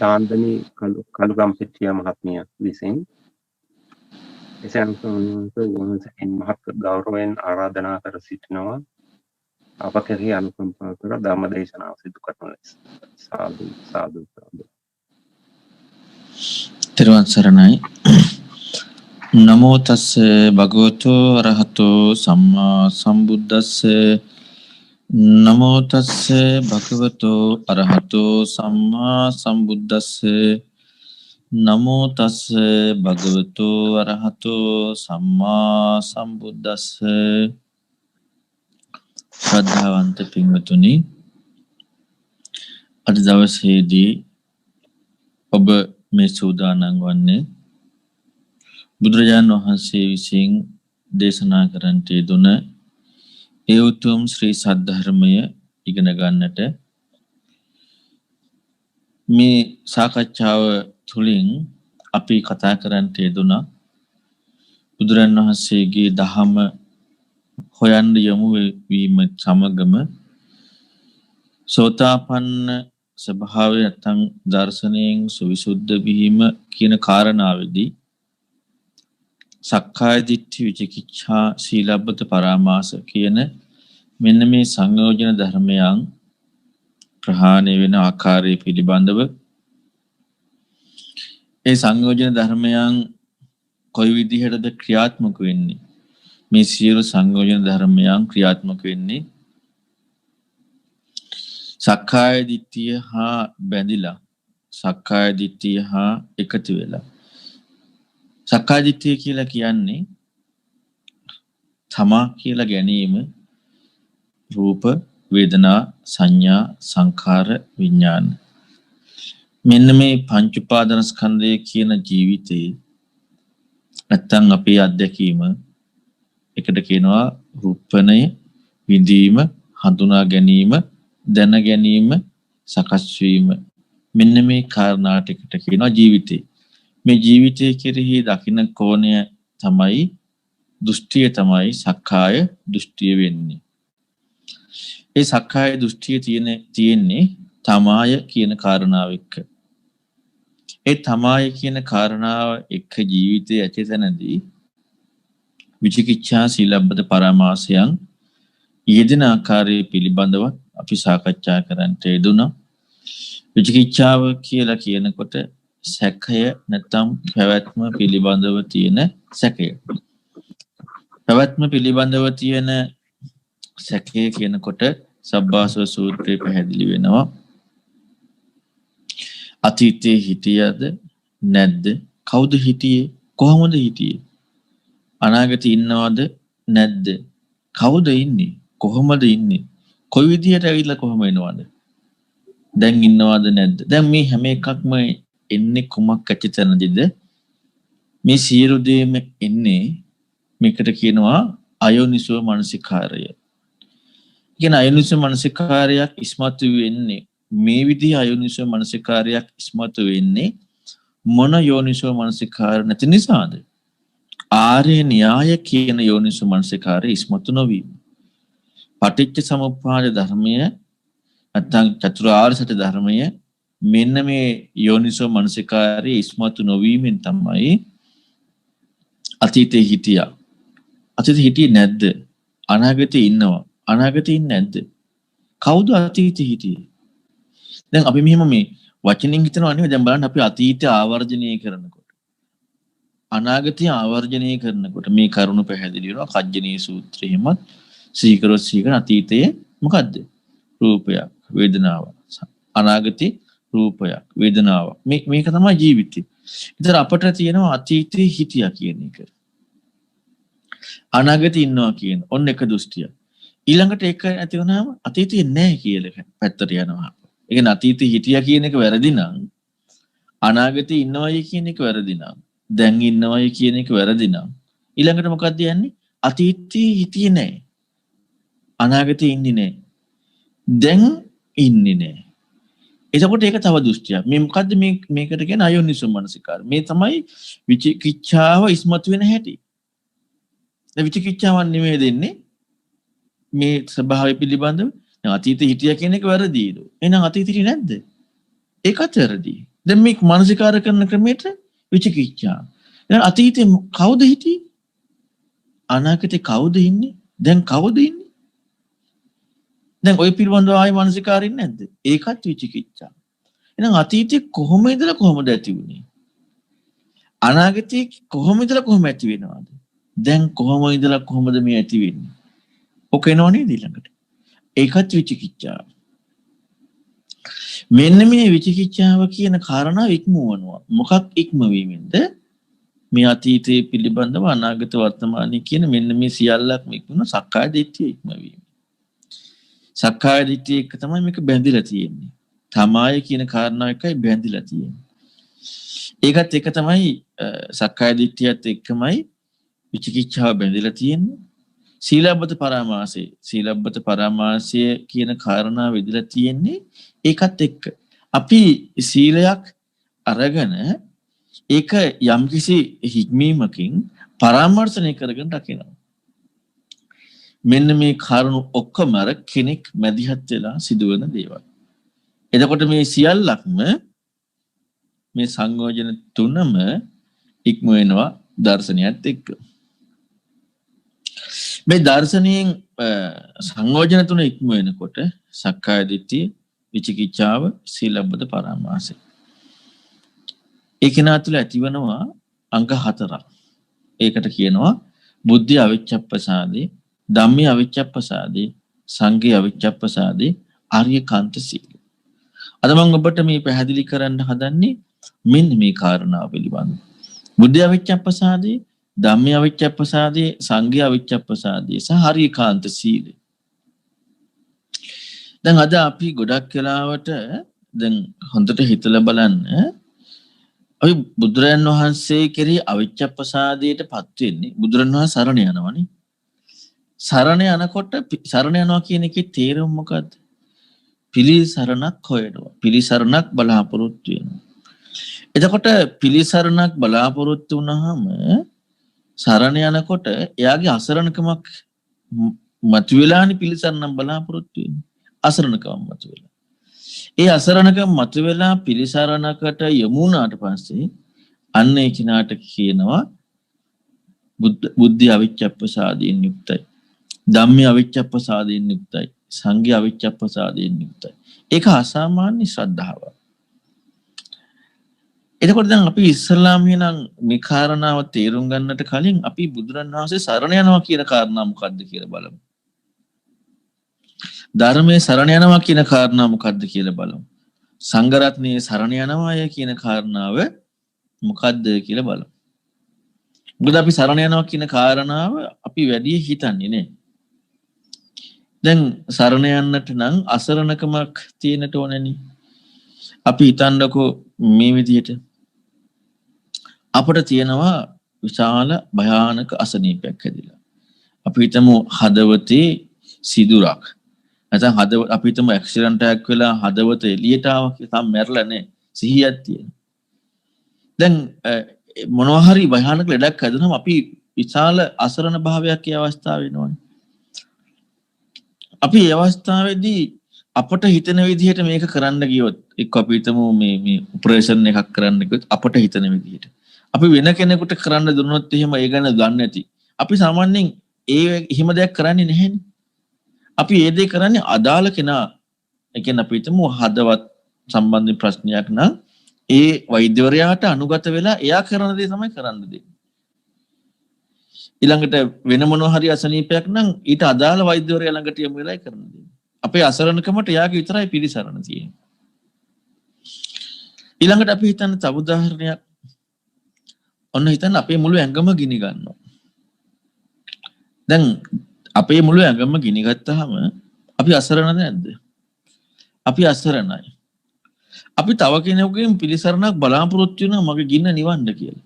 චාන්දනී කළුගම්පිටිය මහත්මිය විසින් එසේ අනුකම්පාවෙන් මහත් ගෞරවයෙන් ආරාධනා කර සිටිනවා අප කෙරෙහි අනුකම්පා කර ධර්ම දේශනාව සිදු කරන ලෙස. සාදු සාදු සාදු. තෙරුවන් සරණයි. නමෝ තස්ස භගවතු අරහතෝ සම්මා සම්බුද්දස්ස. නමෝ තස්ස භගවතු අරහතෝ සම්මා සම්බුද්දස්ස. නමෝ තස්ස භගවතු අරහතෝ සම්මා සම්බුද්දස්ස. ශ්‍රද්ධාවන්ත පින්වතුනි, අද දවසේදී ඔබ මේ සූදානම් වන්නේ බුදුරජාණන් වහන්සේ විසින් දේශනා කරන්නට යෙදුන ඒ උතුම් ශ්‍රී සද්ධර්මය ඉගෙන ගන්නට. මේ සාකච්ඡාව තුළින් අපි කතා කරන්නට යෙදුණා බුදුරජාණන් වහන්සේගේ දහම හොයන්න යොමු වීම සමගම සෝතාපන්න ස්වභාවය නැත්නම් දර්ශනයෙන් සවිසුද්ධ වීම කියන කාරණාවේදී සක්කාය දිට්ඨි විචිකිච්ඡා සීලබ්බත පරාමාස කියන මෙන්න මේ සංයෝජන ධර්මයන් ප්‍රහාණය වෙන ආකාරය පිළිබඳව, ඒ සංයෝජන ධර්මයන් කොයි විදිහටද ක්‍රියාත්මක වෙන්නේ, මේ සියලු සංයෝජන ධර්මයන් ක්‍රියාත්මක වෙන්නේ සක්කාය දිට්ඨිය හා බැඳිලා, සක්කාය දිට්ඨිය හා එකතු වෙලා. සක්කාය දිට්ඨිය කියලා කියන්නේ තමා කියලා ගැනීම රූප, වේදනා, සංඥා, සංඛාර, විඥාන. මෙන්න මේ පංච උපාදානස්කන්ධය කියන ජීවිතේ නැත්තම් අපේ අත්දැකීම එකට කියනවා රූපණය, විඳීම, හඳුනා ගැනීම, දැන ගැනීම, සකස් වීම. මෙන්න මේ කාරණා ටිකට කියනවා ජීවිතේ. මේ ජීවිතයේ කෙරෙහි දකින්න කෝණය තමයි, දෘෂ්ටිය තමයි සක්කාය දෘෂ්ටිය වෙන්නේ. ඒ සක්කාය දෘෂ්ටිය තියෙන්නේ තමාය කියන කාරණාව එක්ක. ඒ තමාය කියන කාරණාව එක්ක ජීවිතයේ ඇති තැනදී විචිකිච්ඡා සීලබ්බත පරාමාසයන් යෙදෙන ආකාරය පිළිබඳව අපි සාකච්ඡා කරන්නට යෙදුණා. විචිකිච්ඡාව කියලා කියනකොට සැකය නැත්නම් පැවැත්ම පිළිබඳව තියෙන සැකය. පැවැත්ම පිළිබඳව තියෙන සැකය කියනකොට සබ්බාසව සූත්‍රයේ පැහැදිලි වෙනවා. අතීතයේ හිටියද නැද්ද? කවුද හිටියේ? කොහොමද හිටියේ? අනාගතේ ඉන්නවද නැද්ද? කවුද ඉන්නේ? කොහොමද ඉන්නේ? කොයි විදිහට ඇවිල්ලා කොහොම එනවද? දැන් ඉන්නවද නැද්ද? දැන් මේ හැම එකක්ම එන්නේ කුමක් ඇතිතනදීද? මේ සියලු දේම එන්නේ මේකට කියනවා අයෝනිසෝ මනසිකාරය. කියන අයෝනිසෝ මනසිකාරයක් ඉස්මතු වෙන්නේ, මේ විදිහ අයෝනිසෝ මනසිකාරයක් ඉස්මතු වෙන්නේ මොන යෝනිසෝ මනසිකාර නැති නිසාද? ආර්ය න්‍යාය කියන යෝනිසෝ මනසිකාරය ඉස්මතු නොවීම. පටිච්ච සමුප්පාද ධර්මය නැත්නම් චතුරාර්ය සත්‍ය ධර්මය මෙන්න මේ යෝනිසෝ මනසිකාරය ඉස්මතු නොවීමෙන් තමයි අතීතේ හිටියා. අතීතේ හිටියේ නැද්ද? අනාගතේ ඉන්නවා. අනාගතේ ඉන්නේ නැද්ද? කවුද අතීතේ හිටියේ? දැන් අපි මෙහෙම මේ වචනින් හිතනවා නෙවෙයි. දැන් බලන්න අපි අතීතය ආවර්ජනය කරනකොට, අනාගතය ආවර්ජනය කරනකොට මේ කරුණු පැහැදිලි වෙනවා. කජ්ජනී සූත්‍රයෙහිමත් සීකරොත් සීකර අතීතයේ මොකද්ද? රූපයක්, වේදනාවක්. අනාගතේ රූපයක්, වේදනාවක්. මේක තමයි ජීවිතය. ඉතින් අපට තියෙනවා අතීතයේ හිටියා කියන එක, අනාගතේ ඉන්නවා කියන ඔන්න එක දෘෂ්ටිය. ඊළඟට ඒක ඇති වුණාම අතීතයේ නැහැ කියලා පැත්තට යනවා. ඒ කියන්නේ අතීතයේ හිටියා කියන එක වැරදි නම්, අනාගතේ ඉන්නවයි කියන එක වැරදි නම්, දැන් ඉන්නවයි කියන එක වැරදි නම්, ඊළඟට මොකක්ද යන්නේ? අතීතයේ හිටියේ නැහැ, අනාගතේ ඉන්නේ නැහැ, දැන් ඉන්නේ නැහැ. එතකොට ඒක තව දෘෂ්ටියක්. මේ මොකද්ද මේකට කියන අයෝනිසෝ මනසිකාර. මේ තමයි විචිකිච්ඡාව ඉස්මතු වෙන හැටි. දැන් විචිකිච්ඡාවක් නෙමෙයි දෙන්නේ මේ ස්වභාවය පිළිබඳව. දැන් අතීතේ හිටියා කියන එක වැරදිද? එහෙනම් අතීතේ නැද්ද? ඒකත් වැරදි. දැන් මේ මානසිකාර කරන ක්‍රමයට විචිකිච්ඡා. දැන් අතීතේ කවුද හිටියේ? අනාගතේ කවුද ඉන්නේ? දැන් කවුද ඉන්නේ? දැන් ඔය පිළිබඳව ආයි මානසිකාරින් නැද්ද? ඒකත් විචිකිච්ඡා. එහෙනම් අතීතේ කොහොම ඉඳලා කොහොමද ඇති වුනේ? අනාගතේ කොහොම ඉඳලා කොහොම ඇති වෙනවද? දැන් කොහොම ඉඳලා කොහොමද මේ ඇති වෙන්නේ? ඔක එනවනේ ඊළඟට. ඒකත් විචිකිච්ඡාව. මෙන්න මේ විචිකිච්ඡාව කියන කාරණාව ඉක්මවනවා. මොකක් ඉක්මවීමෙන්ද? මේ අතීතයේ පිළිබඳව අනාගත වර්තමානයේ කියන මෙන්න මේ සියල්ලක්ම ඉක්මන සක්කාය දිට්ඨිය ඉක්මවීම. සක්කාය දිට්ඨිය එක තමයි මේක බැඳිලා තියෙන්නේ. තමාය කියන කාරණාව එකයි බැඳිලා තියෙන්නේ. ඒකත් එක තමයි සක්කාය දිට්ඨියත් එක්කමයි විචිකිච්ඡාව බැඳිලා තියෙන්නේ. සීලබ්බත පරාමාසය කියන කාරණාව විදිලා තියෙන්නේ ඒකත් එක්ක. අපි සීලයක් අරගෙන ඒක යම්කිසි හික්මීමකින් පරාමර්ශනය කරගෙන රකිනවා. මෙන්න මේ කාරණු ඔක්කොම අර කෙනෙක් මැදිහත් වෙලා සිදුවන දේවල්. එතකොට මේ සියල්ලක්ම මේ සංයෝජන තුනම ඉක්ම වෙනවා දර්ශනයත් එක්ක. මේ දර්ශනයෙන් සංයෝජන තුන ඉක්ම වෙනකොට සක්කාය දිට්ඨිය, විචිකිච්ඡාව, සීලබ්බත පරාමාසය. ඒක නාතුල ඇතිවනවා අංග 4ක්. ඒකට කියනවා බුද්ධි අවිච්ඡප්පසාදේ, ධම්මේ අවිච්ඡප්පසාදේ, සංඝේ අවිච්ඡප්පසාදේ, ආර්යකාන්ත සීල. අද මම ඔබට මේ පැහැදිලි කරන්න හදන්නේ මෙන්න මේ කාරණාව පිළිබඳව. බුද්ධි අවිච්ඡප්පසාදේ, ධම්මේ අවිච්ඡප්පසාදේ, සංඝේ අවිච්ඡප්පසාදේ සහ ආර්යකාන්ත සීල. දැන් අද අපි ගොඩක් වෙලාවට දැන් හොඳට හිතලා බලන්න අපි බුදුරජාණන් වහන්සේ කෙරෙහි අවිච්ඡප්පසාදයට පත් වෙන්නේ බුදුරජාණන් වහන්සේ සරණ යනවනේ. සරණ යනකොට සරණ යනවා කියන එකේ තේරුම මොකද්ද? පිළිසරණක් හොයනවා. පිළිසරණක් බලාපොරොත්තු වෙනවා. එතකොට පිළිසරණක් බලාපොරොත්තු වුණාම සරණ යනකොට එයාගේ අසරණකමක් මතුවලානේ පිළිසරණක් බලාපොරොත්තු වෙන්නේ. අසරණකම මතුවලා. ඒ අසරණකම මතුවලා පිළිසරණකට යමුනාට පස්සේ අන්න ඒ කිනාට කියනවා බුද්ධි අවිච්ඡප්පසාදයෙන් යුක්තයි. ධම්මේ අවිච්ඡප්පසාදයෙන් යුක්තයි. සංඝේ අවිච්ඡප්පසාදයෙන් යුක්තයි. ඒක අසාමාන්‍ය ශ්‍රද්ධාවක්. එතකොට දැන් අපි ඉස්ලාම් වෙනනම් මේ කාරණාව තේරුම් ගන්නට කලින් අපි බුදුරණන් වහන්සේ සරණ යනවා කියන කාරණා මොකද්ද කියලා බලමු. ධර්මයේ සරණ යනවා කියන කාරණා මොකද්ද කියලා බලමු. සංඝ රත්නයේ සරණ යනවාය කියන කාරණාව මොකද්ද කියලා බලමු. මොකද අපි සරණ යනවා කියන කාරණාව අපි වැඩි හිතන්නේ නේ. දැන් සරණ යන්නට නම් අසරණකමක් තියෙනට ඕනනේ. අපි හිතන්නකෝ මේ විදිහට අපිට තියෙනවා විශාල භයානක අසනීපයක් හැදිලා. අපි හිතමු හදවතේ සිදුරක්. නැත්නම් හදවත අපි හිතමු ඇක්සිඩන්ට් එකක් වෙලා හදවත එළියට ආවා කියලා තාම මැරලා නැහැ. සිහියක් තියෙනවා. දැන් මොනවා හරි භයානක ලෙඩක් හැදුනම අපි විශාල අසරණ භාවයක් ඒ අවස්ථාවේ වෙනවනේ. අපි ඒ අවස්ථාවේදී අපට හිතන විදිහට මේක කරන්න ගියොත් එක්ක අපි හිතමු මේ ඔපරේෂන් එකක් කරන්න ගියොත් අපට හිතන විදිහට අපි වෙන කෙනෙකුට කරන්න දුන්නොත් එහෙම ඒ ගැන දන්නේ නැති. අපි සාමාන්‍යයෙන් එහෙම දෙයක් කරන්නේ නැහැනේ. අපි ඒ දේ කරන්නේ අදාළ කෙනා. ඒ කියන්නේ අපි හිතමු හදවත් සම්බන්ධ ප්‍රශ්නයක් නම් ඒ වෛද්‍යවරයාට අනුගත වෙලා එයා කරන දේ තමයි කරන්න දෙන්නේ. ඊළඟට වෙන මොනවා හරි අසනීපයක් නම් ඊට අදාළ වෛද්‍යවරයා ළඟට යමු වෙලායි කරන්න දෙන්නේ. අපේ අසරණකමට එයාගේ විතරයි පිළිසරණ තියෙන්නේ. ඊළඟට අපි හිතන්න තව උදාහරණයක්. ඔන්න හිතන්න අපේ මුළු ඇඟම ගිනි ගන්නවා. දැන් අපේ මුළු ඇඟම ගිනි ගත්තාම අපි අසරණද නැද්ද? අපි අසරණයි. අපි තව කෙනෙකුගෙන් පිළිසරණක් බලාපොරොත්තු වෙනවා මගේ ගින්න නිවන්න කියලා.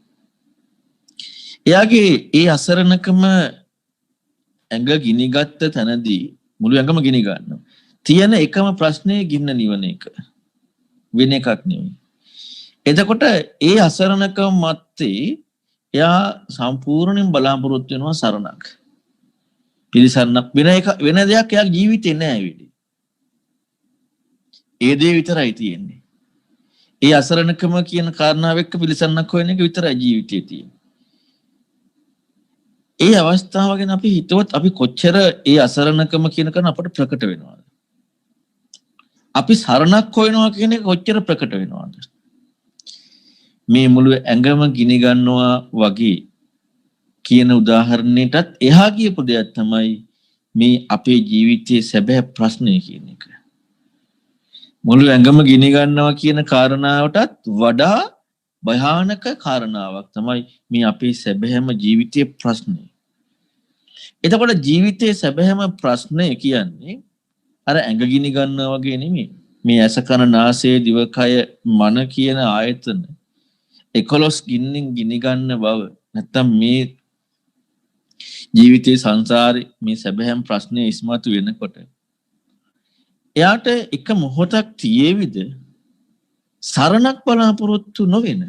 එයාගේ ඒ අසරණකම ඇඟ ගිනි ගත්ත තැනදී මුළු ඇඟම ගිනි ගන්නවා. තියෙන එකම ප්‍රශ්නේ ගින්න නිවන එක. වෙන එකක් නෙවෙයි. එතකොට ඒ අසරණකම මැත්තේ එයා සම්පූර්ණයෙන් බලාපොරොත්තු වෙනවා සරණක්. පිළිසරණක් වෙන දෙයක් එයා ජීවිතේ නෑ වෙලේ. ඒ දේ විතරයි තියෙන්නේ. ඒ අසරණකම කියන කාරණාව එක්ක පිළිසරණක් හොයන එක විතරයි ජීවිතයේ තියෙන්නේ. ඒ අවස්ථාව ගැන අපි හිතුවත් අපි කොච්චර ඒ අසරණකම කියන කන අපට ප්‍රකට වෙනවද? අපි සරණක් හොයනවා කියන එක කොච්චර ප්‍රකට වෙනවද? මේ මුළු ඇඟම ගිනි ගන්නවා වගේ කියන උදාහරණයටත් එහා ගියපු දෙයක් තමයි මේ අපේ ජීවිතයේ සැබෑ ප්‍රශ්නය කියන එක. මුළු ඇඟම ගිනි ගන්නවා කියන කාරණාවටත් වඩා භයානක කාරණාවක් තමයි මේ අපේ සැබෑම ජීවිතයේ ප්‍රශ්නය. එතකොට ජීවිතයේ සැබෑම ප්‍රශ්නය කියන්නේ අර ඇඟ ගිනි ගන්නවා වගේ නෙමෙයි. මේ ඇස කන නාසය දිවකය මන කියන ආයතන 11 ගින්නෙන් ගිනි ගන්න බව. නැත්තම් මේ ජීවිතයේ සංසාරේ මේ සැබෑම ප්‍රශ්නය ඉස්මතු වෙනකොට එයාට එක මොහොතක් තියේවිද සරණක් බලාපොරොත්තු නොවෙන.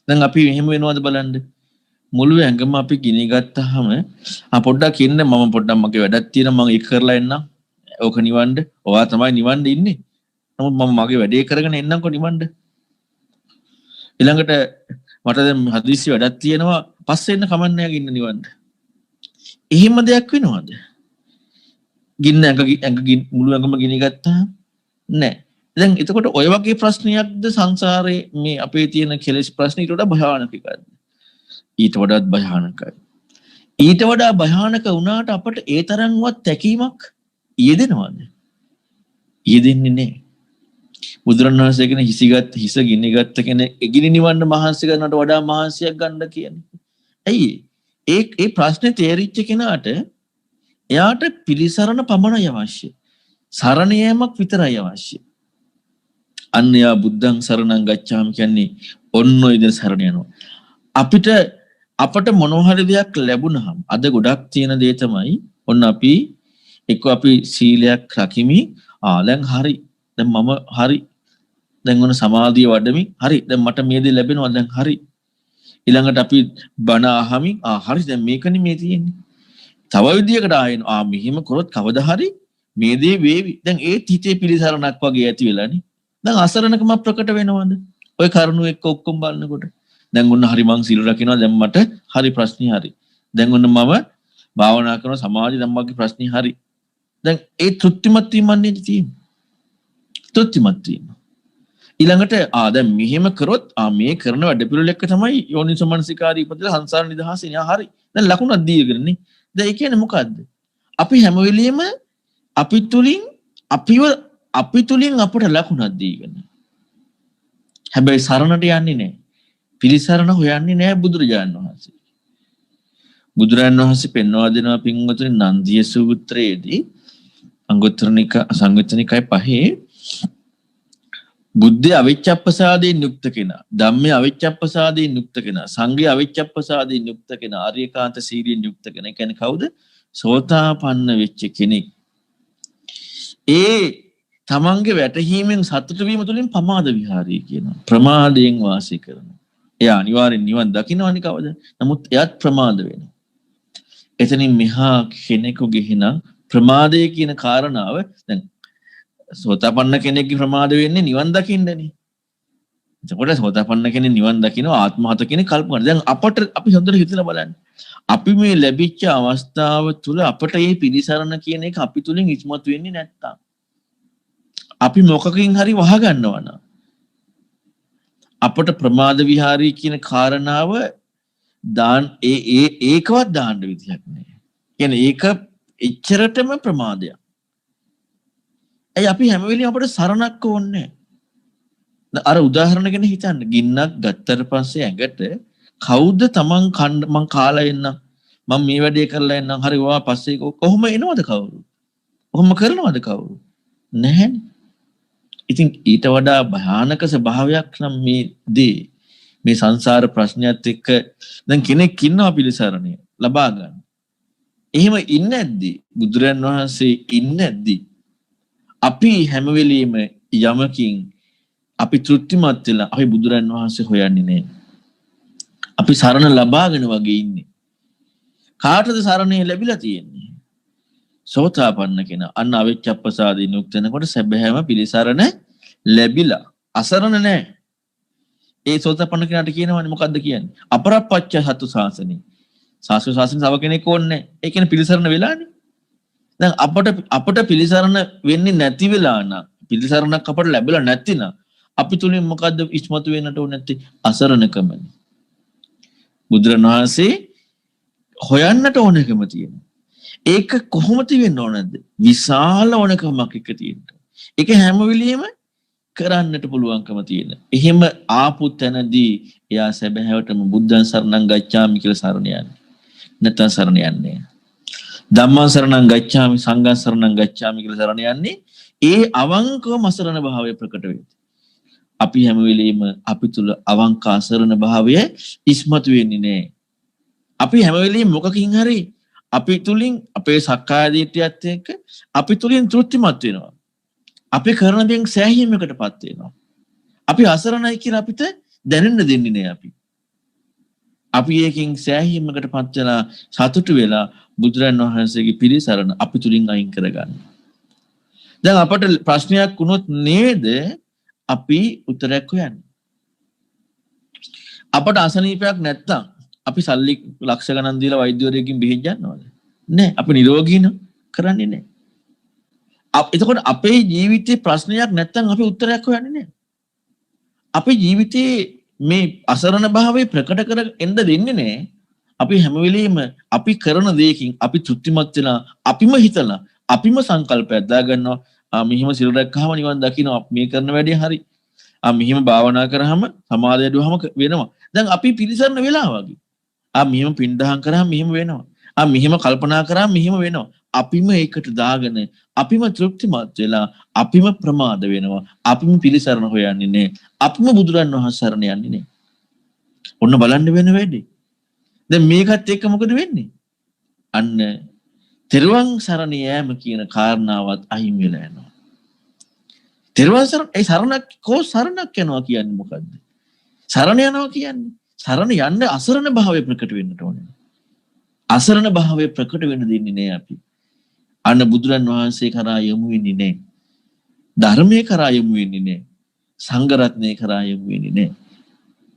දැන් අපි එහෙම වෙනවද බලන්න. මුළු ඇඟම අපි ගිනි ගත්තාම පොඩ්ඩක් ඉන්න මම පොඩ්ඩක් මගේ වැඩක් තියෙනවා මම ඒක කරලා එන්නම්. ඕක නිවන්න. ඔයා තමයි නිවන්න ඉන්නේ. නමුත් මම මගේ වැඩේ කරගෙන එන්නම්කො නිවන්න. ඊළඟට මට දැන් හදිස්සි වැඩක් තියෙනවා පස්සේ එන්න කමන්නේ ඉන්න නිවන්න. එහෙම දෙයක් වෙනවද? ගින්න ඇඟ මුළු ඇඟම ගිනි ගත්තා නෑ. දැන් එතකොට ඔය වගේ ප්‍රශ්නයක්ද සංසාරේ මේ අපේ තියෙන කෙලෙස් ප්‍රශ්න ඊට වඩා භයානක එකක්ද? ඊට වඩාත් භයානකයි. ඊට වඩා භයානක වුණාට අපට ඒ තරම්වත් තැකීමක් යෙදෙනවද? යෙදෙන්නේ නෑ. බුදුරණවහන්සේ කියන හිස ගිනි ගත්ත කෙනෙක් එගිනි නිවන්න මහන්සි ගන්නට වඩා මහන්සියක් ගන්න කියන්නේ. ඇයි? ඒ ප්‍රශ්නේ තේරිච්ච කෙනාට එයාට පිළිසරණ පමණයි අවශ්‍ය. සරණ යෑමක් විතරයි අවශ්‍ය. අන්න යා බුද්ධං සරණං ගච්ඡාමි කියන්නේ ඔන්න ඔය විදිහට සරණ යනවා. අපට මොනවා හරි දෙයක් ලැබුණාම අද ගොඩක් තියෙන දේ තමයි ඔන්න අපි අපි සීලයක් රකිමි. දැන් හරි. දැන් මම හරි. දැන් ඔන්න සමාධිය වඩමි. හරි. දැන් මට මේ දේ ලැබෙනවා දැන් හරි. ඊළඟට අපි බණ අහමි. හරි දැන් මේකනේ මේ තියෙන්නේ. තව විදියකට ආයෙන මෙහෙම කරොත් කවදා හරි මේ දේ වේවි. දැන් ඒ හිතේ පිළිසරණක් වගේ ඇති වෙලානේ. දැන් අසරණකම ප්‍රකට වෙනවද? ඔය කරුණු එක්ක ඔක්කොම බලනකොට. දැන් ඔන්න හරි මං සීල රකින්නවා දැන් මට හරි ප්‍රශ්නේ හරි. දැන් ඔන්න මම භාවනා කරන සමාධි දැන් මගේ ප්‍රශ්නේ හරි. දැන් ඒ තෘප්තිමත් වීමන්නේ තියෙන්නේ. තෘප්තිමත් වීම. ඊළඟට දැන් මෙහෙම කරොත් මේ කරන වැඩ පිළිවෙල එක්ක තමයි යෝනිසමනසිකාරී ඉපදලා සංසාර නිදහසින් හරි. දැන් ලකුණක් දීගෙනනේ. දැන් ඒ කියන්නේ මොකද්ද? අපි හැම වෙලෙම අපි තුලින් අපට ලකුණක් දීගෙන. හැබැයි සරණට යන්නේ නැහැ. පිළිසරණ හොයන්නේ නැහැ බුදුරජාණන් වහන්සේ. බුදුරජාණන් වහන්සේ පෙන්වා දෙනවා පින්වතුනි නන්දිය සූත්‍රයේදී අංගුත්තර නිකාය 5 බුද්ධය අවිච්ඡප්පසාදයෙන් යුක්ත කෙනා, ධම්මේ අවිච්ඡප්පසාදයෙන් යුක්ත කෙනා, සංඝය අවිච්ඡප්පසාදයෙන් යුක්ත කෙනා, ආර්යකාන්ත සීලයෙන් යුක්ත කෙනා. කියන්නේ කවුද? සෝතාපන්න වෙච්ච කෙනෙක්. ඒ තමන්ගේ වැටහීමෙන් සතුට වීම තුළින් පමාද විහාරී කියනවා. ප්‍රමාදයෙන් වාසය කරනවා. එයා අනිවාර්යෙන් නිවන් දකින්නවනේ කවද? නමුත් එයාත් ප්‍රමාද වෙනවා. එතනින් මෙහා කෙනෙකුගේ හින ප්‍රමාදය කියන කාරණාව දැන් සෝතාපන්න කෙනෙක්ගේ ප්‍රමාද වෙන්නේ නිවන් දකින්නනේ. එතකොට සෝතාපන්න කෙනෙක් නිවන් දකින්න ආත්මහත කෙනෙක් කල්පනා. දැන් අපි හොඳට හිතලා බලන්න. අපි මේ ලැබිච්ච අවස්ථාව තුළ අපට මේ පිළිසරණ කියන එක අපි තුලින් ඉස්මතු වෙන්නේ නැත්තම් අපි මොකකින් හරි වහ ගන්නවනම් අපට ප්‍රමාද විහාරී කියන කාරණාව ඒකවත් දාන්න විදියක් නෑ. කියන්නේ ඒක එච්චරටම ප්‍රමාදයක්. අපි හැම වෙලෙම අපට සරණක් ඕනේ. අර උදාහරණ ගැන හිතන්න. ගින්නක් ගත්තට පස්සේ ඇඟට කවුද තමන් මං කාලා එන්න මම මේ වැඩේ කරලා එන්නම් හරි ඔයා පස්සේ කොහොම එනවද කවුරු? කොහොම කරනවද කවුරු? නැහැනේ. ඉතින් ඊට වඩා භයානක ස්වභාවයක් නම් මේ සංසාර ප්‍රශ්නයත් එක්ක දැන් කෙනෙක් ඉන්නවා පිළිසරණය ලබා ගන්න. එහෙම ඉන්නේ නැද්දි බුදුරන් වහන්සේ ඉන්නේ නැද්දි අපි හැම වෙලෙම යමකින් අපි තෘප්තිමත් වෙලා අපි බුදුරන් වහන්සේ හොයන්නේ නැහැ. අපි සරණ ලබාගෙන වගේ ඉන්නේ. කාටද සරණේ ලැබිලා තියෙන්නේ? සෝතාපන්න කෙනා. අන්න අවිච්ඡප්පසාදීන් යුක්ත වෙනකොට සැබෑම පිළිසරණ ලැබිලා අසරණ නැහැ. ඒ සෝතපන්න කෙනාට කියනවනේ මොකද්ද කියන්නේ? අපරප්පච්ච සතු ශාසනේ. ශාසන සව කෙනෙක් ඕනේ. ඒ කියන්නේ පිළිසරණ වෙලානේ. දැන් අපට පිළිසරණ වෙන්නේ නැති වෙලා නම් පිළිසරණක් අපට ලැබෙලා නැතිනම් අපි තුලින් මොකද්ද ඉස්මතු වෙන්නට ඕනේ නැත්තේ? අසරණකමනේ. බුදුරණවහන්සේ හොයන්නට ඕනකම තියෙනවා. ඒක කොහොමද වෙන්න ඕනද? විශාල ඕනකමක් එක තියෙනවා. ඒක හැම වෙලෙම කරන්නට පුළුවන්කම තියෙන. එහෙම ආපු තැනදී එයා සැබෑවටම බුද්ධං සරණං ගච්ඡාමි කියලා සරණ යන්නේ. නැත්නම් සරණ යන්නේ. ධම්මං සරණං ගච්ඡාමි සංඝං සරණං ගච්ඡාමි කියලා සරණ යන්නේ. ඒ අවංකව අසරණ භාවය ප්‍රකට වෙයි. අපි හැම වෙලෙම අපි තුල අවංක අසරණ භාවය ඉස්මතු වෙන්නේ නැහැ. අපි හැම වෙලෙම මොකකින් හරි අපි තුලින් අපේ සක්කාය දිට්ඨියත් එක්ක අපි තුලින් තෘප්තිමත් වෙනවා. අපි කරන දේෙන් සෑහීමකටපත් වෙනවා. අපි අසරණයි කියලා අපිට දැනෙන්න දෙන්නේ නැහැ අපි. අපි ඒකෙන් සෑහීමකටපත් වෙලා සතුටු වෙලා බුදුරන් වහන්සේගේ පිළිසරණ අපි තුලින් අයින් කරගන්න. දැන් අපට ප්‍රශ්නයක් වුණොත් නේද අපි උත්තරයක් හොයන්නේ. අපට අසනීපයක් නැත්තම් අපි සල්ලි ලක්ෂ ගණන් දීලා වෛද්‍යවරයෙක්ගෙන් බෙහෙත් ගන්නවද? නැහැ. අපි නිරෝගීන කරන්නේ නැහැ. එතකොට අපේ ජීවිතේ ප්‍රශ්නයක් නැත්තම් අපි උත්තරයක් හොයන්නේ නැහැ. අපේ ජීවිතේ මේ අසරණ භාවය ප්‍රකට කර එන්න දෙන්නේ නැහැ. අපි හැම වෙලෙම අපි කරන දෙයකින් අපි තෘප්තිමත් වෙලා අපිම හිතලා අපිම සංකල්පයක් දාගන්නවා. මෙහිම සිල් රැක්කහම නිවන් දකින්න මේ කරන වැඩේ හරි. මෙහිම භාවනා කරාම සමාධිය දුවහම වෙනවා. දැන් අපි පිළිසරණ වෙලා වගේ. මෙහිම පින්දහම් කරාම මෙහිම වෙනවා. මෙහිම කල්පනා කරාම මෙහිම වෙනවා. අපිම ඒකට දාගෙන අපිම තෘප්තිමත් වෙලා අපිම ප්‍රමාද වෙනවා. අපිම පිළිසරණ හොයන්නේ නැහැ. අපිම බුදුරන් වහන්සේ සරණ යන්නේ නැහැ. ඔන්න බලන්න වෙන වැඩේ. දැන් මේකත් එක්ක මොකද වෙන්නේ? අන්න තෙරුවන් සරණ යෑම කියන කාරණාවත් අහිමි වෙලා යනවා. තෙරුවන් සරණ ඒ සරණක් සරණක් යනවා කියන්නේ මොකද්ද? සරණ යනවා කියන්නේ සරණ යන්න අසරණ භාවය ප්‍රකට වෙන්නට ඕනේ. අසරණ භාවය ප්‍රකට වෙන්න දෙන්නේ නැහැ අපි. අන්න බුදුරන් වහන්සේ කරා යමු වෙන්නේ නැහැ. ධර්මයේ කරා යමු වෙන්නේ නැහැ. සංඝ රත්නයේ කරා යමු වෙන්නේ නැහැ.